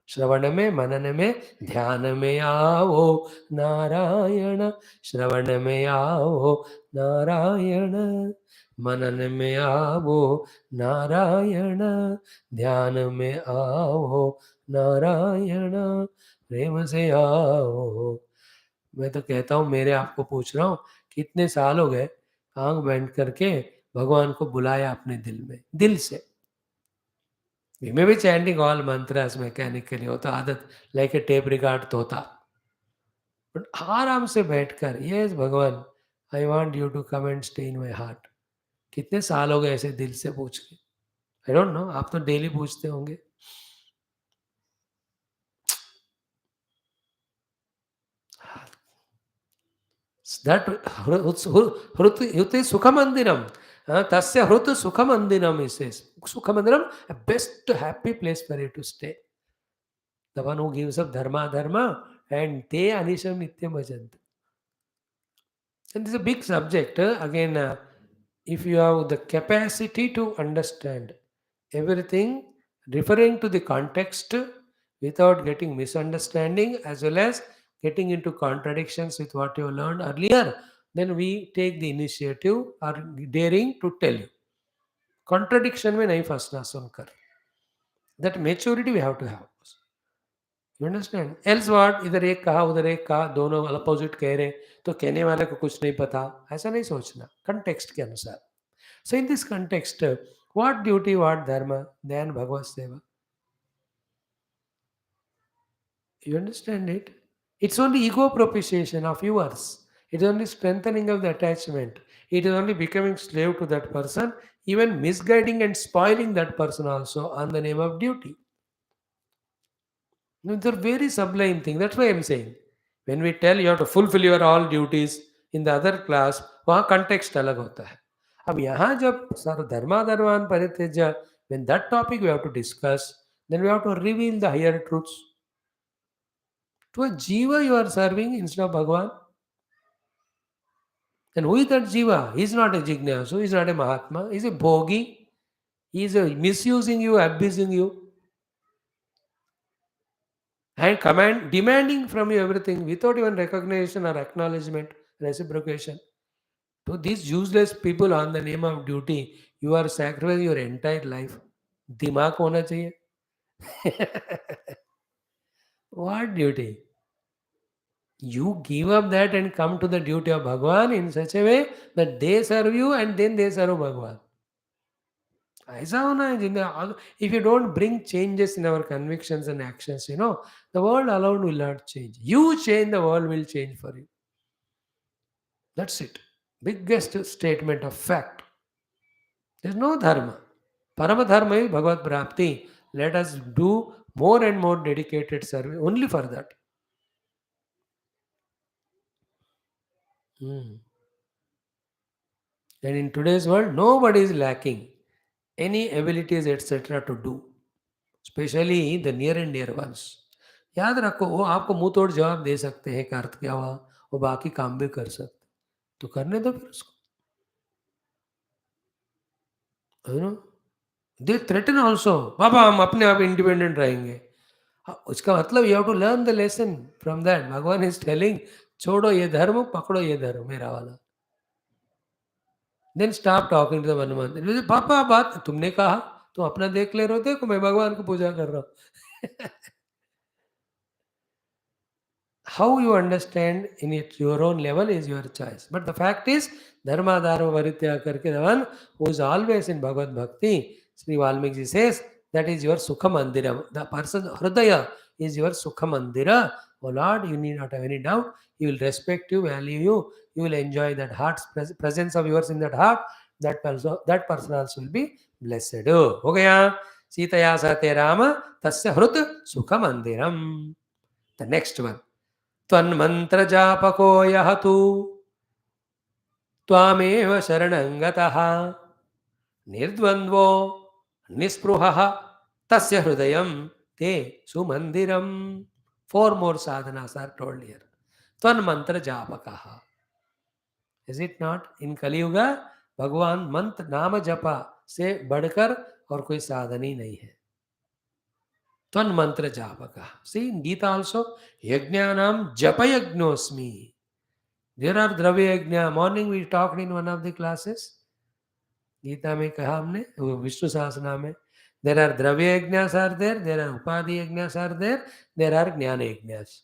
श्रवण में, मनन में, ध्यान में आओ नारायण. श्रवण में आओ नारायण, मनन में आओ नारायण, ध्यान में आओ नारायण. प्रेम से आओ. मैं तो कहता हूँ, मेरे आपको पूछ रहा हूँ, कितने साल हो गए आंख बंद करके भगवान को बुलाया अपने दिल में, दिल से. We may be chanting all mantras mechanically, हो तो आदत like a tape record तो होता. But आराम से बैठकर, yes भगवान, I want you to come and stay in my heart. कितने साल हो गए ऐसे दिल से पूछ के? I don't know, आप तो डेली पूछते होंगे. That hruti sukha mandiram. Tasya hruti sukha mandiram, he says. Sukha mandiram, a best happy place for you to stay. The one who gives up dharma and te anisham nityam bhajant. And this is a big subject. Again, if you have the capacity to understand everything referring to the context without getting misunderstanding as well as getting into contradictions with what you learned earlier, then we take the initiative or daring to tell you. Contradiction में नहीं फंसना सुनकर. That maturity we have to have. You understand? Else what? इधर एक कहा उधर एक कहा, दोनों अपोजिट कह रहे, तो कहने वाले को कुछ नहीं पता. ऐसा नहीं सोचना. कंटेक्स्ट के अनुसार. So in this context, what duty, what dharma, then Bhagavad Seva. You understand it? It's only ego propitiation of yours. It is only strengthening of the attachment. It is only becoming slave to that person, even misguiding and spoiling that person also on the name of duty. No, they're very sublime thing. That's why I'm saying. When we tell you have to fulfill your all duties in the other class, वहाँ context अलग होता है. अब यहाँ जब sir धर्माधर्मान परित्यज्य, when that topic we have to discuss, then we have to reveal the higher truths. To a jiva you are serving instead of Bhagavan. And who is that jiva? He is not a jignasu, he is not a mahatma, he is a bhogi, he is misusing you, abusing you, and demanding from you everything without even recognition or acknowledgement, reciprocation. To these useless people on the name of duty, you are sacrificing your entire life. दिमाग होना चाहिए. What duty? You give up that and come to the duty of Bhagavan in such a way that they serve you and then they serve Bhagavan. ऐसा होना है जिंदगी. If you don't bring changes in our convictions and actions, the world alone will not change. You change, the world will change for you. That's it. Biggest statement of fact. There's no dharma. Parama dharma is Bhagavad Prapti. Let us do more and more dedicated service only for that. And in today's world, nobody is lacking any abilities, etc. to do. Especially the near and dear ones. याद रखो, वो आपको मुंह तोड़ जवाब दे सकते हैं, का अर्थ क्या हुआ, वो बाकी काम भी कर सकते, तो करने दो फिर उसको. दे थ्रेटन ऑल्सो, बाबा हम अपने आप इंडिपेंडेंट रहेंगे. उसका मतलब you have to learn the lesson from that. Bhagavan is telling, छोड़ो ये धर्म, पकड़ो ये धर्म मेरा वाला. Then stop talking to the Hanuman. पापा बात तुमने कहा, तुम अपना देख ले रहे हो, देखो मैं भगवान को पूजा कर रहा हूँ. How you understand in it, your own level is your choice. But the fact is, Dharma Dharma Varitya Karke, the one who is always in Bhagavad Bhakti, Sri Valmiki says, that is your Sukha Mandira. The person, Hridaya, is your Sukha Mandira. Oh Lord, you need not have any doubt. He will respect you, value you. You will enjoy that heart's presence of yours in that heart. That person also will be blessed. हो गया. सीतया सते राम तस्य हृत सुख मंदिरम. The next one. त्वन्मंत्र जापको यः तु त्वामेव शरणं गतः निर्द्वन्द्वो निस्पृहः तस्य हृदयं ते सुमंदिरम. 4 more sadhanas are told here. त्वन्मंत्र जापकः. Is it not? In Kali Yuga, भगवान मंत्र नाम जपा से बढ़कर और कोई साधन ही नहीं है. Tvanmantra Japaka. See, in Gita also, Yajnanam Japayagnosmi. There are Dravya Yajna. Morning we talked in one of the classes. Gita में कहा हमने, विष्णु सहस्रनाम में. There are Dravya Yajnas are there are Upadhi Yajnas are there are Jnana Yajnas.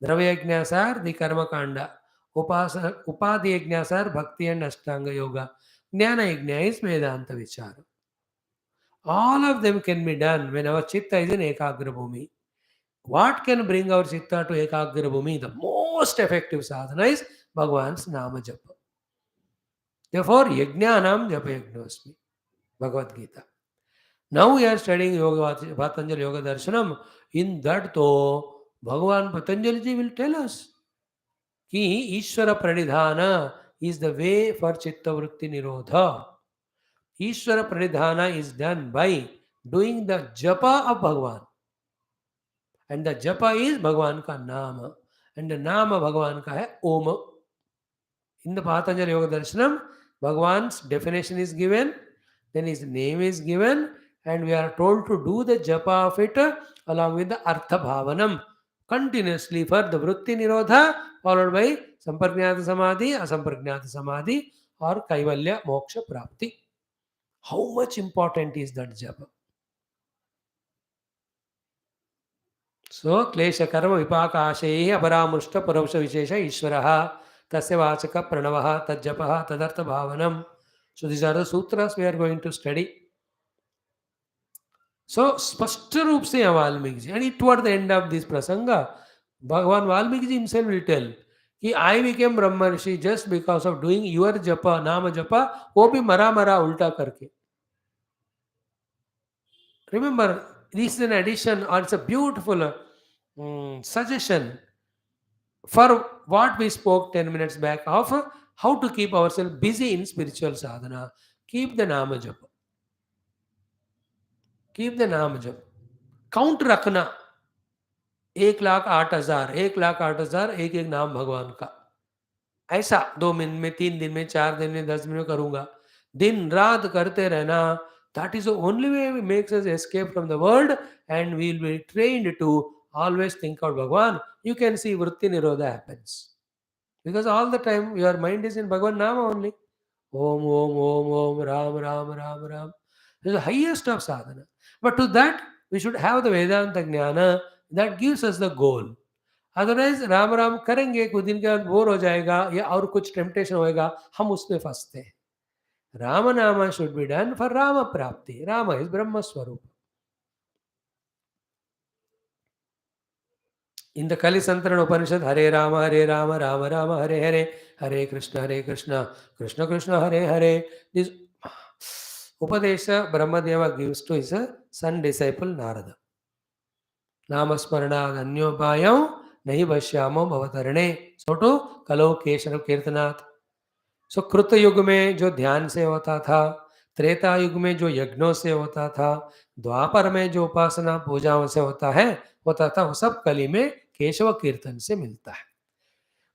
Dravya Yajnas are the Karma Kanda. Upadhi Yajnas are Bhakti and Ashtanga Yoga. Jnana Yajna is Vedanta Vichara. All of them can be done when our chitta is in Ekagra Bhumi. What can bring our chitta to Ekagra Bhumi? The most effective sadhana is Bhagavan's Nama Japa. Therefore, Yajnanam Japa Yajnosmi. Bhagavad Gita. Now we are studying Yoga, Patanjali Yoga Darshanam. In that though, Bhagavan Patanjali ji will tell us ki Ishvara Pranidhana is the way for Chitta Vritti Nirodha. Ishvara Pranidhana is done by doing the japa of Bhagavan. And the japa is Bhagavan ka nama. And the nama Bhagavan ka hai Om. In the Patanjali Yoga Darshanam, Bhagavan's definition is given, then his name is given, and we are told to do the japa of it along with the artha bhavanam continuously for the vritti nirodha, followed by samprajnata samadhi, asamprajnata samadhi, or kaivalya moksha prapti. How much important is that japa? So, klesha karma vipakashehi aparamushta paramsha vishesha ishvaraha tasya vachaka pranavaha tajjapaha tadartha bhavanam. So, these are the sutras we are going to study. So, स्पष्ट रूप से यहाँ Valmiki ji, and toward the end of this prasanga, भगवान Valmiki ji himself will tell कि I became Brahmarshi just because of doing your japa, नाम जपा, वो भी मरा मरा उल्टा करके. Remember, this is an addition or it's a beautiful suggestion for what we spoke 10 minutes back of how to keep ourselves busy in spiritual sadhana. Keep the nama japa. Keep the nama japa. Count रखना 1,08,000 1,08,000 एक एक नाम भगवान का, ऐसा 2 दिन में 3 दिन में 4 दिन में 10 दिन में करूंगा, दिन रात करते रहना. That is the only way we makes us escape from the world, and we will be trained to always think of Bhagwan. You can see vritti nirodha happens because all the time your mind is in Bhagwan Nama only. Om Om Om Om Ram Ram Ram Ram. This is the highest of sadhana. But to that we should have the Vedanta Jnana that gives us the goal. Otherwise Ram Ram करेंगे, कुछ दिन के बाद bore हो जाएगा या और कुछ टेम्पटेशन होएगा, हम उसमें फंसते हैं. राम नाम should be done for Ram प्राप्ति. राम इज ब्रह्म स्वरूप. In the Kali Santana Upanishad, Hare Rama, Rama Rama, Hare Hare, Hare Krishna, Krishna Krishna, Hare Hare. This Upadesha Brahmadeva gives to his son disciple Narada. Namasmarana Anyopayam Nahi Vashyamo Bhavatarane. So to Kalo Keshav Kirtanat. So Kruta युग में जो ध्यान से होता था, त्रेता युग में जो यज्ञों से होता था, द्वापर में जो उपासना पूजाओं से होता था, वो सब कली में केशव कीर्तन से मिलता है.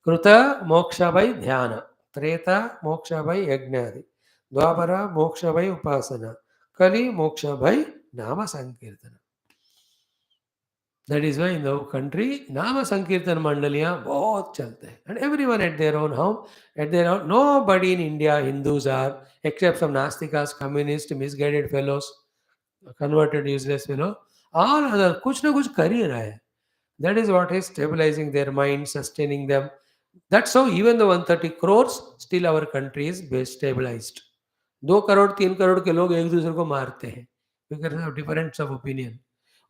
कृत मोक्ष भाई ध्यान, त्रेता मोक्ष भाई यज्ञ आदि, द्वापर मोक्ष भाई उपासना, कली मोक्ष भाई नाम संकीर्तन. That is why in the country नाम संकीर्तन मंडलियां बहुत चलते हैं, and everyone at their own home, at their own. Nobody in India, Hindus are, except some Nastikas, communists, misguided fellows, converted useless fellow, all other कुछ ना कुछ कर ही रहा है. That is what is stabilizing their mind, sustaining them. That's how even the 130 crores, still our country is best stabilized. 2 crore 3 crore के लोग एक दूसरे को मारते हैं because of difference of opinion.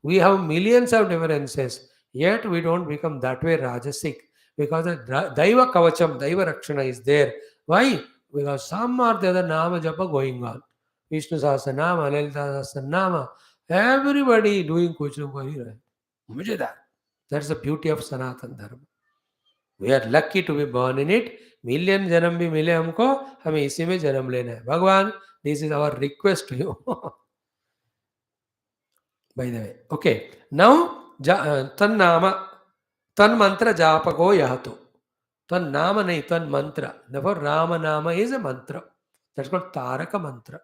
We have millions of differences, yet we don't become that way rajasic because the Daiva Kavacham, Daiva Rakshana is there. Why? Because some or the other Nama Japa going on. Vishnu Sahasranama, Lalita Sahasranama, everybody doing kuch na kuch. Mujhe that's the beauty of Sanatan Dharma. We are lucky to be born in it. Million janam bhi mile humko, hame isi mein janam lena hai. Bhagwan, this is our request to you. By the way, okay. Now, tan nama, tan mantra japako yahato. Tan nama nahi, tan mantra. Therefore, Rama nama is a mantra. That's called Taraka mantra.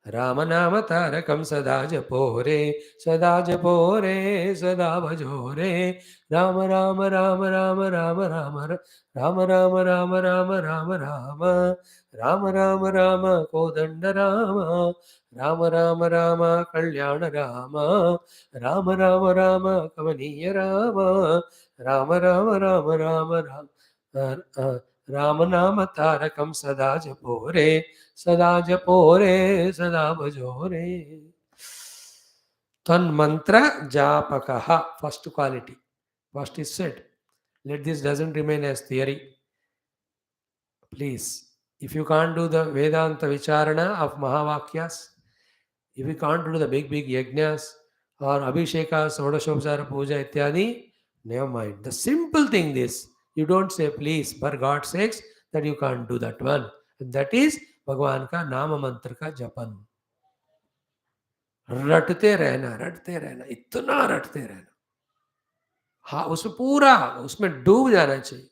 Rama nama tarakam sada japo re, sada japo re, sada bhajo re. Rama Rama Rama Rama Rama Rama Rama Rama Rama Rama Rama Rama Rama Rama Rama Kodanda Rama Rama Rama Rama Kalyana Rama Rama Rama Rama Kavaniya Rama Rama Rama Rama Rama Rama Rama Nama Tarakam Sada Japo re, Sada Japo re, Sada Bhajo re. Tan mantra japakaha, first quality. First is said. Let this doesn't remain as theory. Please, if you can't do the Vedanta Vicharana of Mahavakyas, if you can't do the big yajnas or Abhisheka, Sodashopsara Puja ityadi, never mind. The simple thing is, you don't say please, for God's sakes, that you can't do that one. And that is Bhagwan ka Nama Mantra ka Japan. रटते रहना, इतना रटते रहना. हाँ, उसमें पूरा, उसमें डूब जाना चाहिए.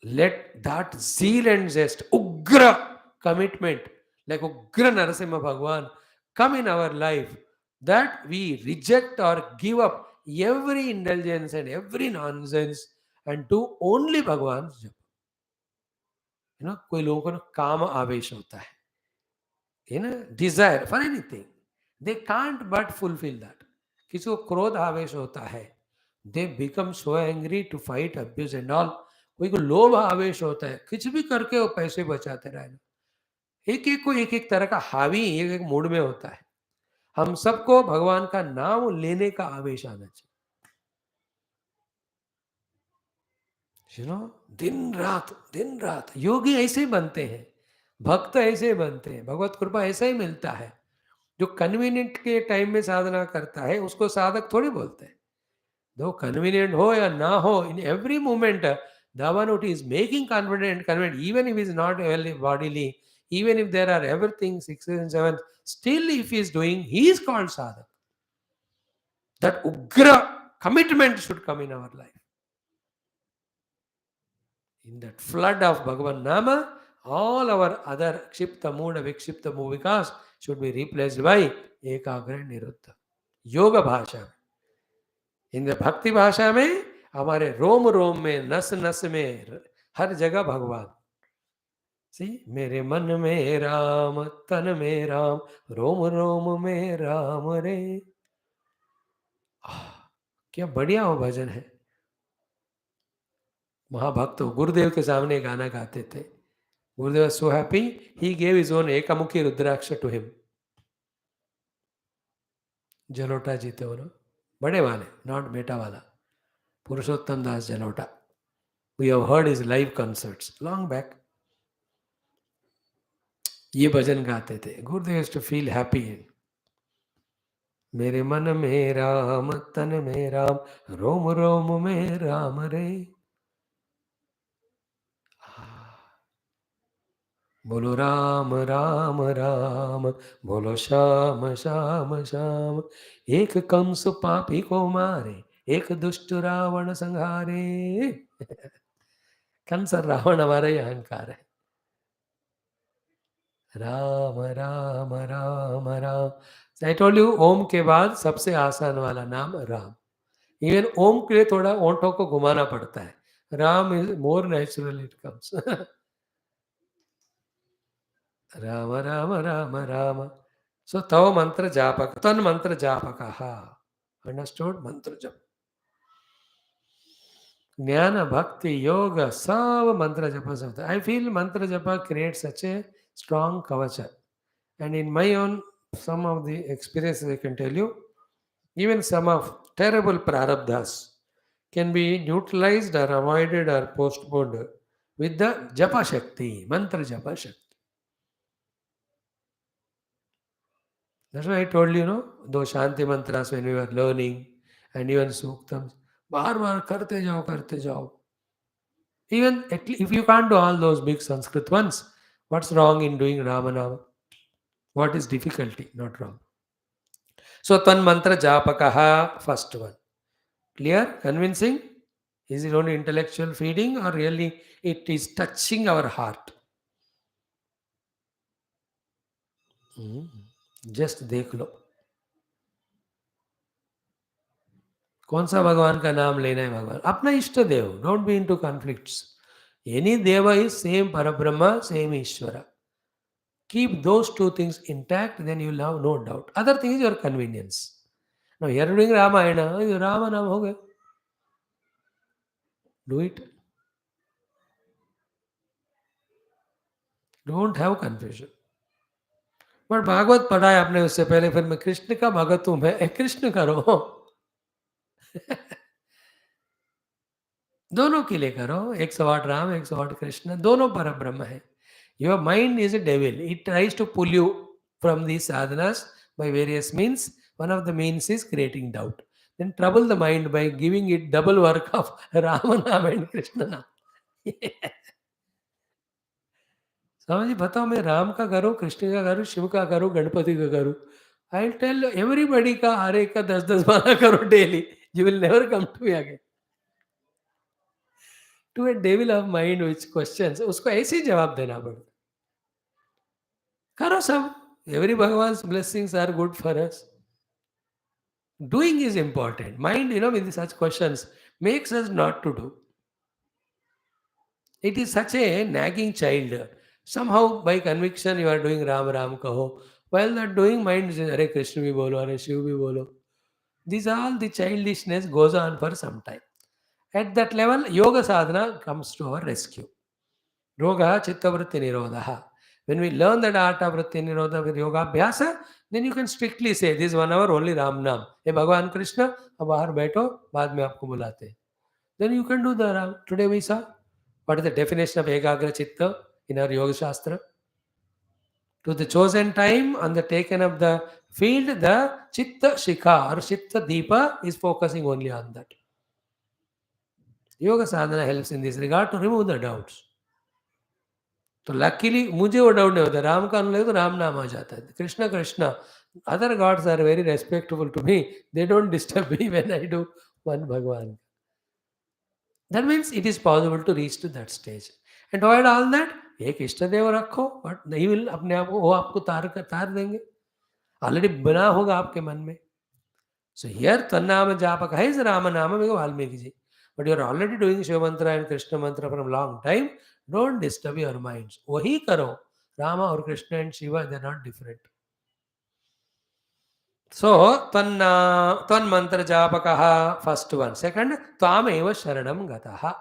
Let that zeal and zest, ugra commitment, like Ugra Narasimha Bhagwan, come in our life, that we reject or give up every indulgence and every nonsense and do only Bhagwan's japa. कोई लोगों को ना काम आवेश होता है, desire for anything, they can't but fulfil that. किसी को क्रोध आवेश होता है, they become so angry to fight abuse and all. कोई को लोभ आवेश होता है, कुछ भी करके वो पैसे बचाते रहना. एक एक को एक एक तरह का हावी एक एक मूड में होता है. हम सबको भगवान का नाम लेने का आवेश आना चाहिए. दिन रात योगी ऐसे ही बनते हैं, भक्त ऐसे ही बनते हैं, भगवत कृपा ऐसा ही मिलता है. जो कन्वीनियंट के टाइम में साधना करता है उसको साधक थोड़ी बोलते हैं. दो कन्वीनियंट हो या ना हो, in every moment the one who is making confident convenient, even if he is not well bodily, even if there are everything 6 and 7, still if he is doing, he is called sadhak. That ugra commitment should come in our life. In that flood of Bhagavan Nama, all our other kshipta mood, vikshipta movikas should be replaced by ekagra niruddha. Yoga bhasha. In the bhakti bhasha में हमारे रोम रोम में, नस नस में, हर जगह भगवान. सी मेरे मन में राम, तन में राम, रोम रोम में राम रे. क्या बढ़िया वो भजन है. महाभक्त गुरुदेव के सामने गाना गाते थे. गुरुदेव was so happy, he gave his own एकामुखी rudraksha to him. Jalota जी थे वो ना, बड़े वाले, नॉट बेटा वाला, पुरुषोत्तम दास Jalota. We have heard his live concerts long back. ये भजन गाते थे. गुरुदेव used to feel happy. मेरे मन में राम, तन में राम, रोम रोम में राम रे. बोलो राम राम राम, बोलो श्याम श्याम श्याम. एक कंस पापी को मारे, एक दुष्ट रावण संहारे. कंस रावण हमारा ही अहंकार है. Ram Ram Ram Ram. I told you, Om के बाद सबसे आसान वाला नाम राम. इवन ओम के लिए थोड़ा ओंठों को घुमाना पड़ता है. Ram is more natural, it comes. Ram Ram Ram Ram. So तव मंत्र जापक, तन मंत्र जापक. अंडरस्टूड? मंत्र जप, ज्ञान भक्ति योग सब मंत्र जप से होता है. आई फील मंत्र जप क्रिएट सच ए स्ट्रॉन्ग कवच. And in my own, some of the experiences I can tell you, even some of terrible prarabdhas can be neutralized or avoided or postponed with the japa shakti, mantra japa shakti. That's why I told you, those shanti mantras when we were learning, and even suktams, बार बार करते जाओ. Even if you can't do all those big Sanskrit ones, what's wrong in doing Ramanama? What is difficulty? Not wrong. So tan mantra japakaha, first one. Clear? Convincing? Is it only intellectual feeding or really it is touching our heart? Just देख लो कौन सा भगवान का नाम लेना है. भगवान अपना इष्ट देव. Don't be into conflicts. Any deva is same Parabrahma, same Ishwara. Keep those two things intact, then you will have no doubt. Other thing is your convenience. Now you are doing Ramayana, Rama naam ho gaya. Do it. Don't have confusion. But Bhagavat पढ़ा है आपने उससे पहले, फिर मैं कृष्ण का भगत हूं, मैं कृष्ण करो. दोनों के लिए करो. 108 राम, 108 कृष्ण, दोनों पर ब्रह्म है. Your mind is a devil. It tries to pull you from these sadhanas by various means. One of the means is creating doubt. Then trouble the mind by giving it double work of Ramanam and Krishnanam. Swami ji बताओ, मैं राम का करूं, कृष्ण का करूं, शिव का करूं, गणपति का करूं. आई टेल एवरीबडी का हर एक का 10-10 माला करो daily. You will never come to me again. To a devil of mind which questions, उसको ऐसे ही जवाब देना पड़ता. Karo sab. Every Bhagavan's blessings are good for us. Doing is important. Mind, with such questions, makes us not to do. It is such a nagging child. Somehow, by conviction, you are doing Ram Ram Kaho. While not doing, mind says, Hare Krishna bhi bolo, Hare Shiv bhi bolo. These all the childishness goes on for some time. At that level, yoga sadhana comes to our rescue. Yoga chitta vritti nirodha. When we learn that art of vritti nirodha with yoga abhyasa, then you can strictly say this 1 hour only Ram Nam. Hey Bhagavan Krishna, अब बाहर बैठो बाद में आपको बुलाते हैं. Then you can do the Ram. Today we saw what is the definition of ekagra chitta in our yoga shastra. To the chosen time on the taken of the field, the chitta shikha or chitta deepa is focusing only on that. Yoga sadhana helps in this regard to remove the doubts. तो luckily मुझे वो doubt नहीं होता, राम का अनुलय तो राम नाम आ जाता है. Krishna Krishna, other gods are very respectful to me, they don't disturb me when I do one Bhagwan. That means it is possible to reach to that stage and avoid all that. एक इष्ट देव रखो, बट नहीं विल अपने आप वो आपको तार देंगे, ऑलरेडी बना होगा आपके मन में. सो हियर तन्नाम जापक है इज राम नाम में Valmiki ji, but you are already doing Shiva mantra and Krishna mantra from long time. Don't disturb your minds. वही करो. Rama or Krishna and Shiva, they are not different. So, tvan mantra japakaha, first one. Second, tvameva sharanam gataha.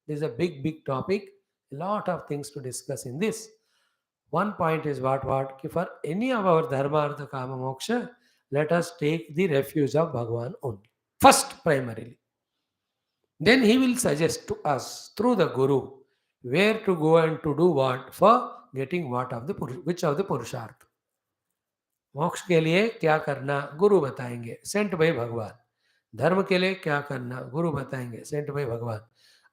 This is a big topic. A lot of things to discuss in this. One point is what? For any of our dharma, artha, kama, moksha, let us take the refuge of Bhagavan only. First, primarily. Then he will suggest to us through the Guru where to go and to do what for getting what of the which of the पुरुषार्थ. मोक्ष के लिए क्या करना गुरु बताएंगे, sent by भगवान. धर्म के लिए क्या करना गुरु बताएंगे, सेंट बाय भगवान.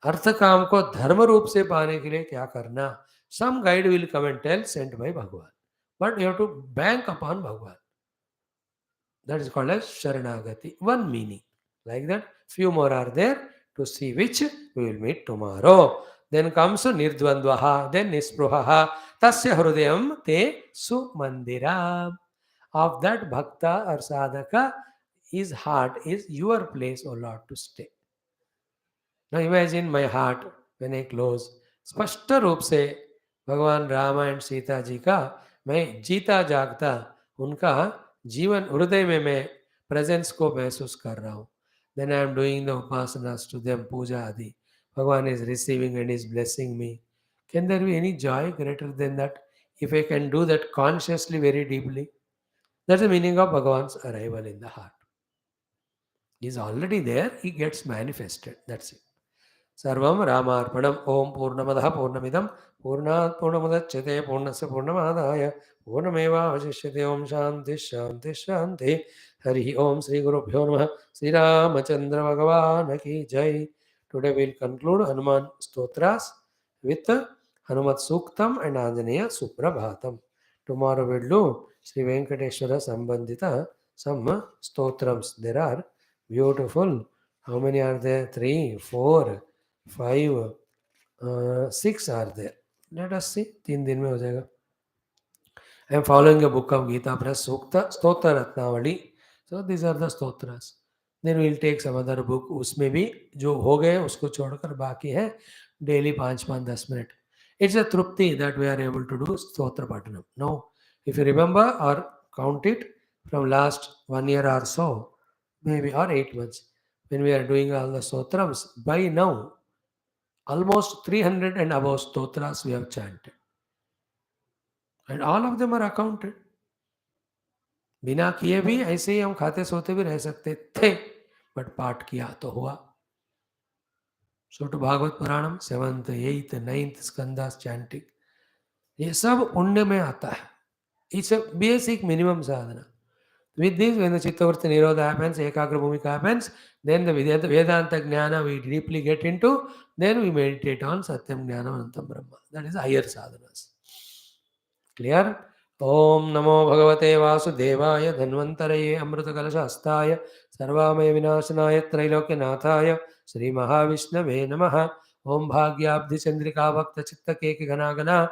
अर्थ काम को धर्म रूप से पाने के लिए क्या करना, some guide will come and tell, sent by भगवान. But you have to bank upon भगवान. That is called as sharanagati. One meaning. Like that, few more are there to see which we will meet tomorrow. Then comes nirdvandvaha, then nispruhaha, tasya hrudayam te sumandiram. Of that bhakta or sadhaka, his heart is your place, O Lord, to stay. Now imagine my heart when I close. स्पष्ट रूप से भगवान Ram and Sita ji का मैं जीता जागता उनका जीवन हृदय में मैं प्रेजेंस को महसूस कर रहा हूँ. Then I am doing the upasanas to them, puja adi. Bhagavan is receiving and is blessing me. Can there be any joy greater than that? If I can do that consciously, very deeply, that's the meaning of Bhagavan's arrival in the heart. He is already there, he gets manifested. That's it. सर्वं रामार्पणम्. ओम पूर्णमदः पूर्णमिदं पूर्णात् पूर्णमुदच्यते पूर्णस्य पूर्णमादाय पूर्णमेवावशिष्यते. ओम शांति शांति शांति. हरि ओम. श्री गुरुभ्यो नमः. श्री रामचंद्र भगवान की जय. Today we will conclude Hanuman Stotras with Hanumat Suktham and Anjaneya Suprabhatham. Tomorrow we will do Sri Venkateshwara Sambandita some stotrams. There are beautiful. How many are there? 3, 4, 5, 6 are there. Let us see. 3 दिन में हो जाएगा. I am following a book of Gita Press, Sukta, Stotra Ratnavali. So these are the stotras. Then we will take some other book. उसमें भी जो हो गए उसको छोड़कर बाकी है daily 5-10 minutes. It's a trupti that we are able to do Stotra Patanam. Now, if you remember or count it from last 1 year or so, maybe or 8 months, when we are doing all the stotrams, by now, almost 300 and above stotras we have chanted. And all of them are accounted. बिना किए भी ऐसे ही हम खाते सोते भी रह सकते थे, बट पाठ किया तो हुआ. So to Bhagavat पुराणम 7th, 8th, 9th स्कंदास chanting, ये सब पुण्य में आता है. It's a basic minimum sadhana. With this, when the Chittavarti Nirodha happens, Ekagra Bhumika happens, then the Vedanta Jnana we deeply get into, then we meditate on Satyam Jnana Anantam Brahma. That is higher sadhanas. Clear? Om Namo Bhagavate Vasudevaya Dhanvantaraye Amrita Kalashastaya Sarvamaya Vinashanaya Trailokya Nathaya Sri Mahavishnave Namaha. Om Bhagyabdhi Chandrika Bhakta Chitta Keki Gana Gana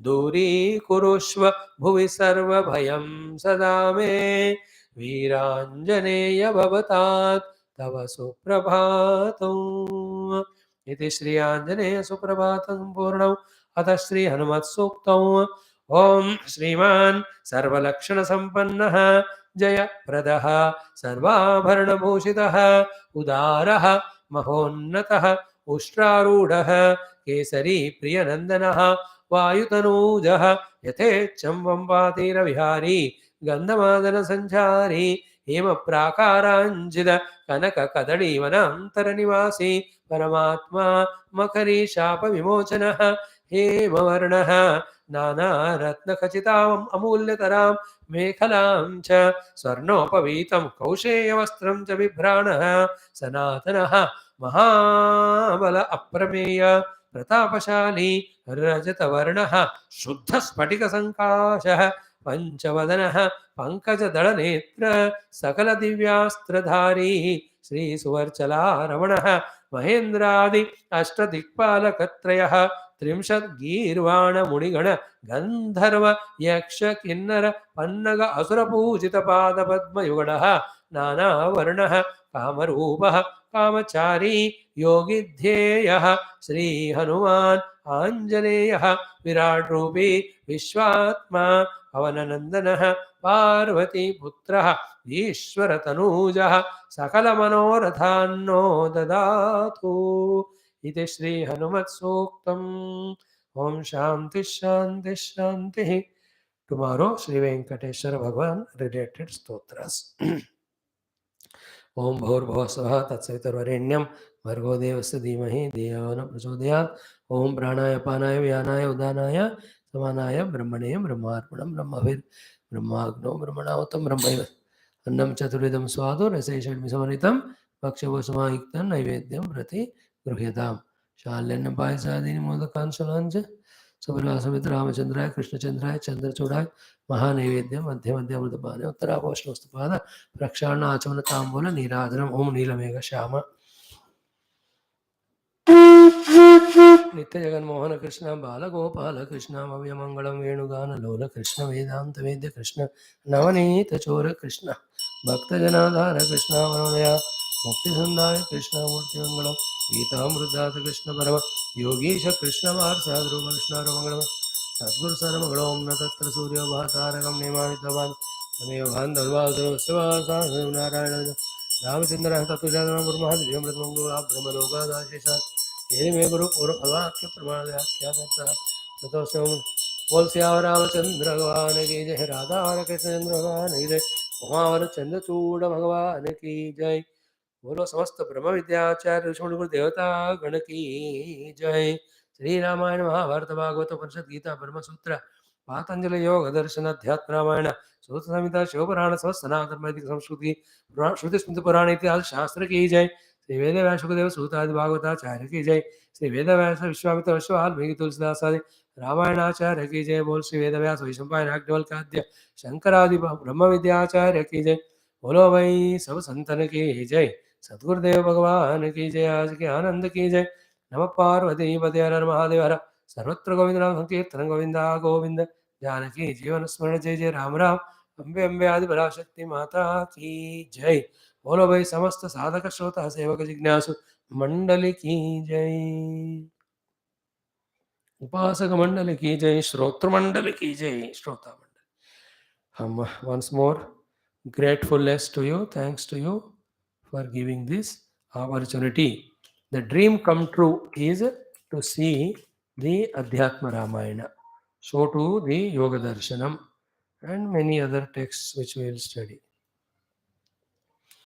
दूरीकुरुष्व भुवि सर्वभयं सदा मे वीराञ्जनेय भवतात् तव सुप्रभातम्। इति श्री आञ्जनेय सुप्रभातं पूर्णम्। अतः श्री हनुमत्सूक्तम्। ओम श्रीमान् सर्वलक्षणसम्पन्नः जयप्रदः सर्वाभरणभूषितः उदारः महोन्नतः उष्ट्रारूढः केसरी प्रियनन्दनः वायुतनूजः यथेच्छं वम्पातीरविहारी गन्धमादनसञ्चारी हेमप्राकाराञ्जित कनककदळीवनान्तरनिवासी परमात्मा मकरीशापविमोचनः हेमवर्णः नानारत्नखचिताम् अमूल्यतरां मेखलां च स्वर्णोपवीतं कौशेयवस्त्रं च बिभ्राणः सनातनः महाबल अप्रमेय प्रतापशाली रजतवर्णः शुद्धस्फटिकसङ्काशः पंचवदनः पंकजदलनेत्र सकलदिव्यास्त्रधारी श्रीसुवर्चलारमणः महेन्द्रादि अष्टदिक्पालकत्रयः त्रिंशद्गीर्वाणमुनिगण गन्धर्व यक्ष किन्नर पन्नग असुरपूजितपादपद्मयुगणः नानावर्णः कामरूपः कामचारी योगिध्येयः श्रीहनुमान् आञ्जनेयः विराट्रूपी विश्वात्मा पवननन्दनः पार्वतीपुत्रः ईश्वरतनूजः सकलमनोरथान्नो ददातु। इति श्री हनुमत्सूक्तम्। ओम शांति शांति शांति। टुमारो श्री वेंकटेश्वर भगवान रिलेटेड स्तोत्रस। ओम भूर्भुवः स्वः तत्सवितुर्वरेण्यं भर्गो देवस्य धीमहि धियो न प्रचोदयात्। ओम प्राणाय अपानाय व्यानाय उदानाय समानाय ब्रह्मणे ब्रह्मार्पणं ब्रह्मभिर्ब्रह्माग्नौ ब्रह्मणाहुतं ब्रह्मैव अन्नं चतुर्विधं स्वादो रसैषड्विसमन्वितं भक्ष्यवसमायुक्तं नैवेद्यं प्रति गृह्यताम्। शाल्यन्न पायसादीनि मोदकान् शलाञ्च सुप्रभासमित रामचंद्राय कृष्णचंद्राय चंद्रचूडाय महानैवेद्यं मध्य मध्यामृतपाने उत्तरापोष्णोस्तपाद प्रक्षालना आचमन तांबूल नीराजनम। ओम नीलमेघ श्याम नित्य जगन्मोहन कृष्ण बालगोपाल कृष्ण अव्यमंगलम वेणुगान लोल कृष्ण वेदांत वेद्य कृष्ण नवनीत चोर कृष्ण भक्तजनाधार कृष्ण मनोदया मुक्ति संदाय कृष्ण मूर्तिमंगलम गीतामृतात् कृष्ण परम योगीश कृष्ण वारसाद्रूप कृष्णारमंगलम सद्गुरु सर्वमंगलों न तत्र सूर्यो भातारकं नियमानितवान् तमेव भान्दर्वासुरवत्सवासां नारायण रामचन्द्रः तत्त्वजातनं ब्रह्मलोकादाशेषात् ये मे गुरु पूर्ववाक्य प्रमाणव्याख्यातः ततोऽस्मि बोल सियावर रामचंद्र भगवान की जय। राधा कृष्णचंद्र भगवान की जय। उमावर चंद्रचूड़ भगवान की जय। बोलो समस्त ब्रह्म विद्याचार्य ऋषि गुरु देवता गण की जय। श्री रामायण महाभारत भागवत उपनिषद गीता ब्रह्मसूत्र पातंजल योग दर्शन अध्यात्म रामायण सूत्र संहिता शिवपुराण समस्त सनातन वैदिक संस्कृति श्रुति स्मृति पुराण इतिहास शास्त्र की जय। श्री वेद व्यास सुखदेव सूतादि भागवताचार्य की जय। श्री वेद व्यास विश्वामित्र विश्व वाल्मीकि तुलसीदास आदि रामायणाचार्य की जय। बोल श्री वेद व्यास वैशंपायन याज्ञवल्क्य शंकरादि ब्रह्म विद्याचार्य की जय। बोलो भाई सब संतन की जय। सद्गुरुदेव भगवान की जय। आज के आनंद की जय। नमः पार्वती पते हर हर महादेव हर। सर्वत्र गोविंद नाम संकीर्तन गोविंदा गोविंद। जानकी जीवन स्मरण जय जय राम राम। अम्बे अम्बे आदि पराशक्ति माता की जय। बोलो भाई समस्त साधक श्रोता सेवक जिज्ञासु मंडली की जय। उपासक मंडली की जय। श्रोत्र मंडली की जय। श्रोता मंडली हम once more gratefulness to you, thanks to you for giving this opportunity. The dream come true is to see the Adhyatma Ramayana, so to the Yoga Darshanam and many other texts which we will study.